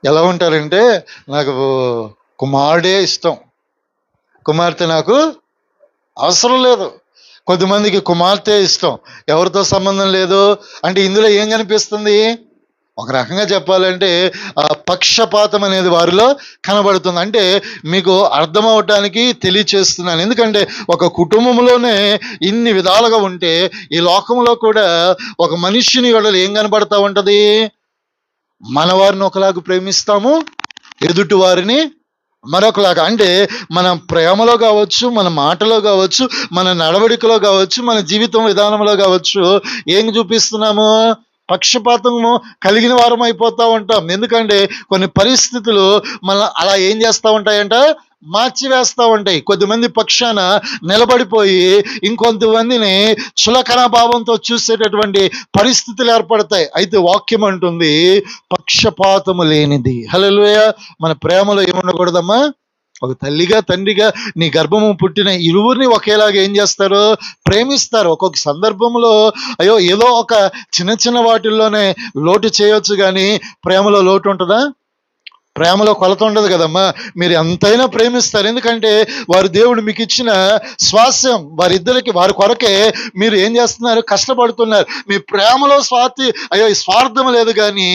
A: ఎలా ఉంటారంటే నాకు కుమారుడే ఇష్టం, కుమార్తె నాకు అవసరం లేదు. కొద్దిమందికి కుమార్తె ఇష్టం, ఎవరితో సంబంధం లేదు. అంటే ఇందులో ఏం కనిపిస్తుంది, ఒక రకంగా చెప్పాలంటే పక్షపాతం అనేది వారిలో కనబడుతుంది. అంటే మీకు అర్థం అవటానికి తెలియచేస్తున్నాను. ఎందుకంటే ఒక కుటుంబంలోనే ఇన్ని విధాలుగా ఉంటే ఈ లోకంలో కూడా ఒక మనిషిని వాళ్ళలో ఏం కనబడతా ఉంటది, మన వారిని ఒకలాగా ప్రేమిస్తాము, ఎదుటి వారిని మరొకలాగా. అంటే మన ప్రేమలో కావచ్చు, మన మాటలో కావచ్చు, మన నడవడికలో కావచ్చు, మన జీవితం విధానంలో కావచ్చు ఏం చూపిస్తున్నాము, పక్షపాతము కలిగిన వారం అయిపోతూ ఉంటాం. ఎందుకంటే కొన్ని పరిస్థితులు మన అలా ఏం చేస్తూ ఉంటాయంట, మార్చివేస్తూ ఉంటాయి. కొద్దిమంది పక్షాన నిలబడిపోయి ఇంకొంతమందిని చులకన భావంతో చూసేటటువంటి పరిస్థితులు ఏర్పడతాయి. అయితే వాక్యం అంటుంది పక్షపాతము లేనిది. హల్లెలూయా. మన ప్రేమలో ఏముండకూడదమ్మా, ఒక తల్లిగా తండ్రిగా నీ గర్భము పుట్టిన ఇరువురిని ఒకేలాగా ఏం చేస్తారు, ప్రేమిస్తారు. ఒక్కొక్క సందర్భంలో అయ్యో ఏదో ఒక చిన్న వాటిల్లోనే లోటు చేయొచ్చు కానీ ప్రేమలో లోటు ఉంటుందా? ప్రేమలో కొలత ఉండదు కదమ్మా. మీరు ఎంతైనా ప్రేమిస్తారు, ఎందుకంటే వారు దేవుడు మీకు ఇచ్చిన స్వాస్థ్యం. వారి కొరకే మీరు ఏం చేస్తున్నారు, కష్టపడుతున్నారు. మీ ప్రేమలో స్వార్థం లేదు కానీ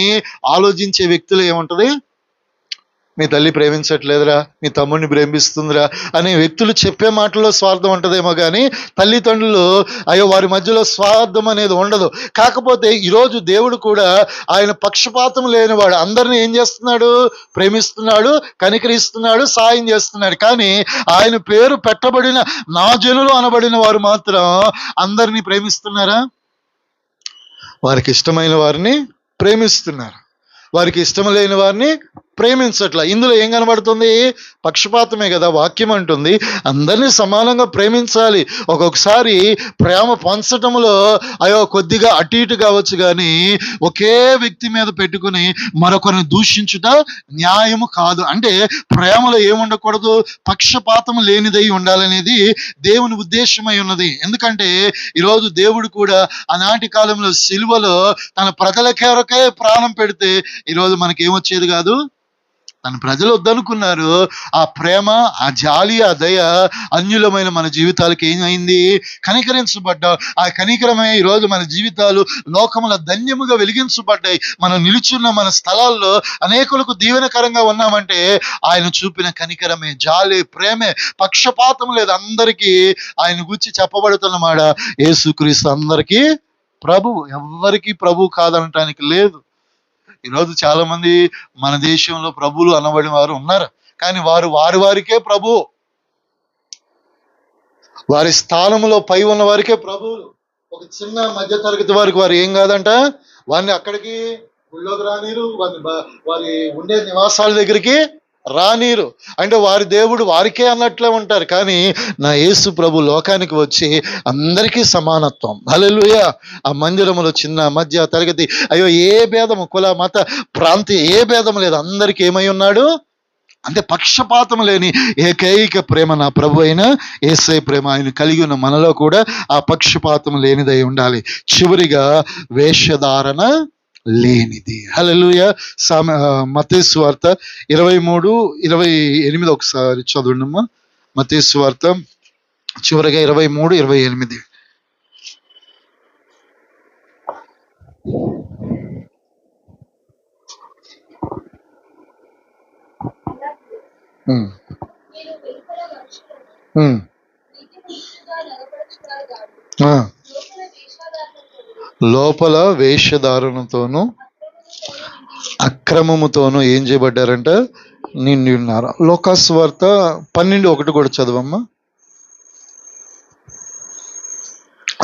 A: ఆలోచించే వ్యక్తులు ఏముంటది, మీ తల్లి ప్రేమించట్లేదురా, మీ తమ్ముడిని ప్రేమిస్తుందిరా అనే వ్యక్తులు చెప్పే మాటల్లో స్వార్థం ఉంటుందేమో కానీ తల్లిదండ్రులు అయ్యో వారి మధ్యలో స్వార్థం అనేది ఉండదు. కాకపోతే ఈరోజు దేవుడు కూడా ఆయన పక్షపాతం లేనివాడు, అందరిని ఏం చేస్తున్నాడు? ప్రేమిస్తున్నాడు, కనికరిస్తున్నాడు, సాయం చేస్తున్నాడు. కానీ ఆయన పేరు పెట్టబడిన నా జనులు అనబడిన వారు మాత్రం అందరినీ ప్రేమిస్తున్నారా? వారికి ఇష్టమైన వారిని ప్రేమిస్తున్నారు, వారికి ఇష్టం లేని వారిని ప్రేమించట్ల. ఇందులో ఏం కనబడుతుంది? పక్షపాతమే కదా వాక్యం అంటుంది. అందరినీ సమానంగా ప్రేమించాలి. ఒక్కొక్కసారి ప్రేమ పంచటంలో అయ్యో కొద్దిగా అటు ఇటు కావచ్చు, కానీ ఒకే వ్యక్తి మీద పెట్టుకుని మరొకరిని దూషించుట న్యాయము కాదు. అంటే ప్రేమలో ఏముండకూడదు? పక్షపాతం లేనిదై ఉండాలనేది దేవుని ఉద్దేశమై ఉన్నది. ఎందుకంటే ఈరోజు దేవుడు కూడా ఆనాటి కాలంలో సిలువలో తన ప్రజల కొరకే ప్రాణం పెడితే ఈరోజు మనకి ఏమొచ్చేది కాదు. తన ప్రజలు వద్దనుకున్నారు. ఆ ప్రేమ, ఆ జాలి, ఆ దయ అన్యులమైన మన జీవితాలకు ఏమైంది? కనికరించబడ్డా. ఆ కనికరమే ఈరోజు మన జీవితాలు లోకముల ధన్యముగా వెలిగించబడ్డాయి. మనం నిలుచున్న మన స్థలాల్లో అనేకులకు దీవెనకరంగా ఉన్నామంటే ఆయన చూపిన కనికరమే, జాలి, ప్రేమే, పక్షపాతం లేదు. అందరికీ ఆయన గురించి చెప్పబడుతున్నమాట. యేసుక్రీస్తు అందరికీ ప్రభువు, ఎవ్వరికీ ప్రభువు కాదనటానికి లేదు. ఈరోజు చాలా మంది మన దేశంలో ప్రభువులు అనబడిన వారు ఉన్నారు, కానీ వారికే ప్రభు, వారి స్థానంలో పై ఉన్న వారికే ప్రభువులు. ఒక చిన్న మధ్య తరగతి వారికి వారు ఏం కాదంట, వారిని అక్కడికి గుళ్ళోకి రానీరు, వారి ఉండే నివాసాల దగ్గరికి రానీరు. అంటే వారి దేవుడు వారికే అన్నట్లే ఉంటారు. కానీ నా యేసు ప్రభు లోకానికి వచ్చి అందరికీ సమానత్వం. హల్లెలూయా. ఆ మందిరములో చిన్న మధ్య తరగతి అయ్యో ఏ భేదము, కుల మత ప్రాంతీయ ఏ భేదం లేదు, అందరికీ ఏమై ఉన్నాడు అంటే పక్షపాతం లేని ఏకైక ప్రేమ నా ప్రభు అయిన యేసయ్య ప్రేమ. ఆయన కలిగి ఉన్న మనలో కూడా ఆ పక్షపాతం లేనిదై ఉండాలి. చివరిగా వేషధారణ లేనిది. హల్లెలూయా. మత్తయి సువార్త 23:28 ఒకసారి చదవండమ్మా. మత్తయి సువార్త చివరిగా 23:28. లోపల వేషధారణతోనూ అక్రమముతోనూ ఏం చేయబడ్డారంట? నిండి ఉన్నారు. లూకాసు వార్త 12:1 కూడా చదవమ్మా.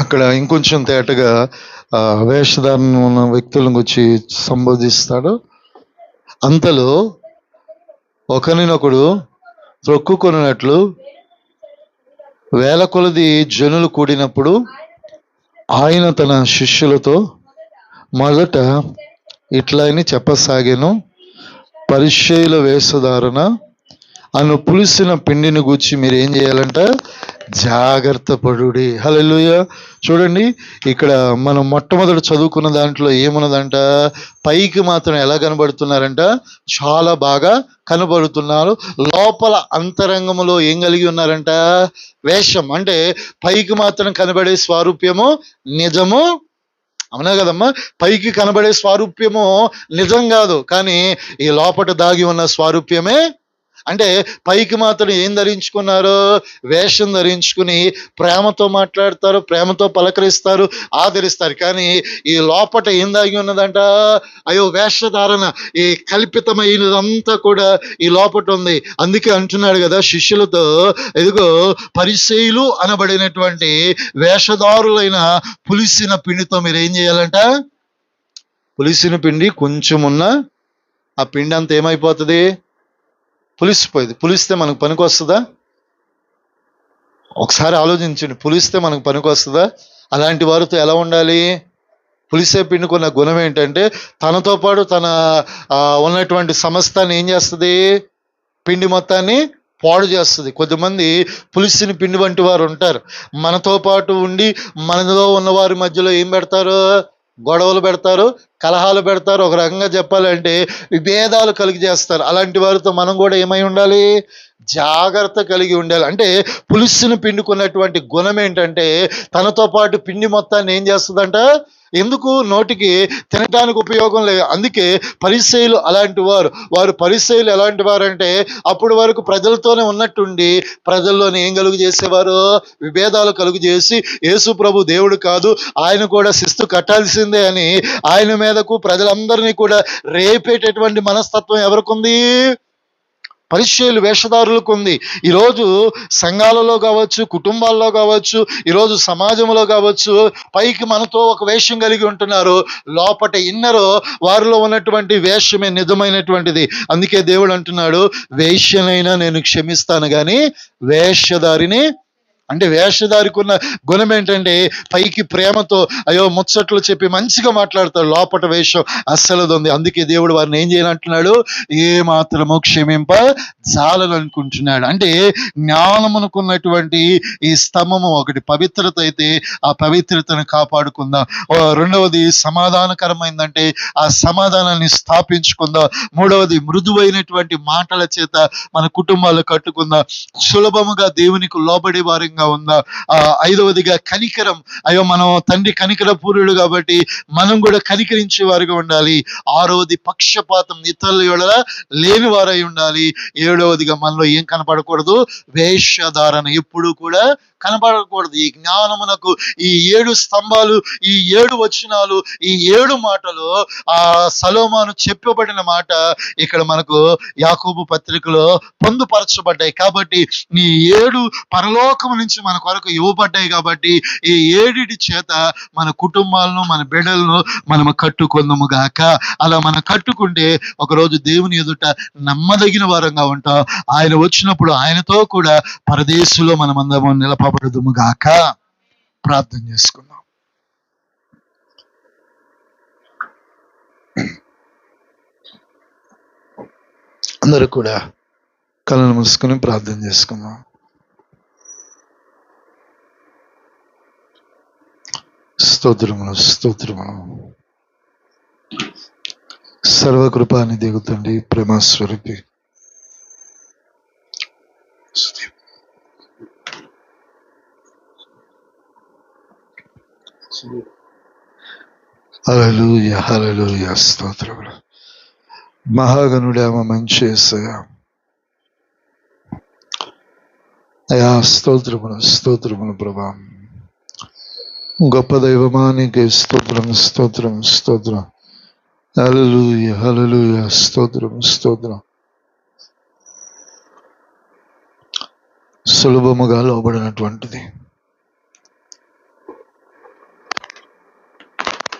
A: అక్కడ ఇంకొంచెం తేటగా వేషధారణ ఉన్న వ్యక్తులను గురించి సంబోధిస్తాడు. అంతలో ఒకరినొకడు త్రొక్కుకొనున్నట్లు వేల కొలది జనులు కూడినప్పుడు ఆయన తన శిష్యులతో మొదట ఇట్లా అని చెప్పసాగాను, పరిచయుల వేషధారణ అను పులిసిన పిండిని గూర్చి మీరు ఏం చేయాలంట? జాగ్రత్త పడుడి. హల్లెలూయా. చూడండి, ఇక్కడ మనం మొట్టమొదటి చదువుకున్న దాంట్లో ఏమున్నదంట? పైకి మాత్రం ఎలా కనబడుతున్నారంట? చాలా బాగా కనబడుతున్నారు. లోపల అంతరంగంలో ఏం కలిగి ఉన్నారంట? వేషం. అంటే పైకి మాత్రం కనబడే స్వారూప్యము నిజము. అవునా కదమ్మా? పైకి కనబడే స్వారూప్యము నిజం కాదు, కానీ ఈ లోపట దాగి ఉన్న స్వారూప్యమే. అంటే పైకి మాత్రం ఏం ధరించుకున్నారు? వేషం ధరించుకుని ప్రేమతో మాట్లాడతారు, ప్రేమతో పలకరిస్తారు, ఆదరిస్తారు. కానీ ఈ లోపట ఏం దాగి ఉన్నదంట? అయ్యో వేషధారణ, ఈ కల్పితమైనదంతా కూడా ఈ లోపట ఉంది. అందుకే అంటున్నాడు కదా శిష్యులతో, ఇదిగో పరిసయ్యులు అనబడినటువంటి వేషధారులైన పులిసిన పిండితో మీరు ఏం చేయాలంట? పులిసిన పిండి కొంచెం ఉన్న ఆ పిండి అంతా ఏమైపోతుంది? పులిసిపోయింది. పులిస్తే మనకు పనికి వస్తుందా? ఒకసారి ఆలోచించండి. పులిస్తే మనకు పనికి వస్తుందా? అలాంటి వారితో ఎలా ఉండాలి? పులిసే పిండుకున్న గుణం ఏంటంటే తనతో పాటు తన ఉన్నటువంటి సమస్తాన్ని ఏం చేస్తుంది? పిండి మొత్తాన్ని పాడు చేస్తుంది. కొద్దిమంది పులిసిన పిండి వంటి వారు ఉంటారు. మనతో పాటు ఉండి మనలో ఉన్న వారి మధ్యలో ఏం పెడతారు? గొడవలు పెడతారు, కలహాలు పెడతారు. ఒక రకంగా చెప్పాలంటే విభేదాలు కలిగి చేస్తారు. అలాంటి వారితో మనం కూడా ఏమై ఉండాలి? జాగ్రత్త కలిగి ఉండాలి. అంటే పులుసును పిండుకున్నటువంటి గుణం ఏంటంటే తనతో పాటు పిండి మొత్తాన్ని ఏం చేస్తుందంట? ఎందుకు? నోటికి తినటానికి ఉపయోగం లేదు. అందుకే పరిసయ్యులు అలాంటి వారు పరిసయ్యులు ఎలాంటి వారంటే అప్పటి వరకు ప్రజలతోనే ఉన్నట్టుండి ప్రజల్లోనే ఏం కలుగు చేసేవారు? విభేదాలు కలుగు చేసి యేసు ప్రభు దేవుడు కాదు, ఆయన కూడా శిస్తు కట్టాల్సిందే అని ఆయన మీదకు ప్రజలందరినీ కూడా రేపేటటువంటి మనస్తత్వం ఎవరికుంది? పరిచయులు వేషధారులకు ఉంది. ఈరోజు సంఘాలలో కావచ్చు, కుటుంబాల్లో కావచ్చు, ఈరోజు సమాజంలో కావచ్చు, పైకి మనతో ఒక వేషం కలిగి ఉంటున్నారు, లోపట ఇన్నరో వారిలో ఉన్నటువంటి వేషమే నిజమైనటువంటిది. అందుకే దేవుడు అంటున్నాడు, వేశ్యనైనా నేను క్షమిస్తాను కానీ వేషధారిని, అంటే వేషధారికి ఉన్న గుణం ఏంటంటే పైకి ప్రేమతో అయ్యో ముచ్చట్లు చెప్పి మంచిగా మాట్లాడతాడు, లోపట వేషం అస్సలది ఉంది. అందుకే దేవుడు వారిని ఏం చేయాలంటున్నాడు? ఏ మాత్రము క్షమింప జాలనుకుంటున్నాడు. అంటే జ్ఞానమునకున్నటువంటి ఈ స్తంభము ఒకటి పవిత్రత అయితే ఆ పవిత్రతను కాపాడుకుందాం. రెండవది సమాధానకరమైందంటే ఆ సమాధానాన్ని స్థాపించుకుందాం. మూడవది మృదువైనటువంటి మాటల చేత మన కుటుంబాలు కట్టుకుందాం. సులభముగా దేవునికి లోబడే వారి ఉందా. ఐదవదిగా కనికరం. అయ్యో మనం తండ్రి కనికర పూర్ణుడు కాబట్టి మనం కూడా కనికరించే వారిగా ఉండాలి. ఆరవది పక్షపాతం, ఇతరుల ఎడల లేని వారై ఉండాలి. ఏడవదిగా మనలో ఏం కనపడకూడదు? వేషధారణ ఎప్పుడు కూడా కనపడకూడదు. ఈ జ్ఞానమునకు ఈ 7 స్తంభాలు, ఈ 7 వచనాలు, ఈ 7 మాటలు ఆ సొలొమోను చెప్పబడిన మాట ఇక్కడ మనకు యాకోబు పత్రికలో పొందుపరచబడ్డాయి. కాబట్టి ఈ 7 పరలోకం నుంచి మన కొరకు ఇవ్వబడ్డాయి. కాబట్టి ఈ 7 చేత మన కుటుంబాలను, మన బిడ్డలను మనము కట్టుకుందాము గాక. అలా మనం కట్టుకుంటే ఒకరోజు దేవుని ఎదుట నమ్మదగిన వారంగా ఉంటాం. ఆయన వచ్చినప్పుడు ఆయనతో కూడా పరదేశంలో మనమందరము నిలపబడదుము గాక. ప్రార్థన చేసుకుందాం. అందరూ కూడా కళ్ళను మూసుకొని ప్రార్థన చేసుకుందాం. స్తోత్రములు, స్తోత్రములు. సర్వకృపానిధి తండ్రి, ప్రేమస్వరూపి, హల్లెలూయా, హల్లెలూయా, స్తోత్రములు. మహాగణుడేమో మంచి యేసయ్యా, అయా స్తోత్రములు, స్తోత్రములు ప్రభా. గొప్ప దైవమానికి స్తోత్రం, స్తోత్రం, స్తోత్రం. హల్లెలూయా, హల్లెలూయా, స్తోత్రం, స్తోత్రం. సులభముగా లోబడినటువంటిది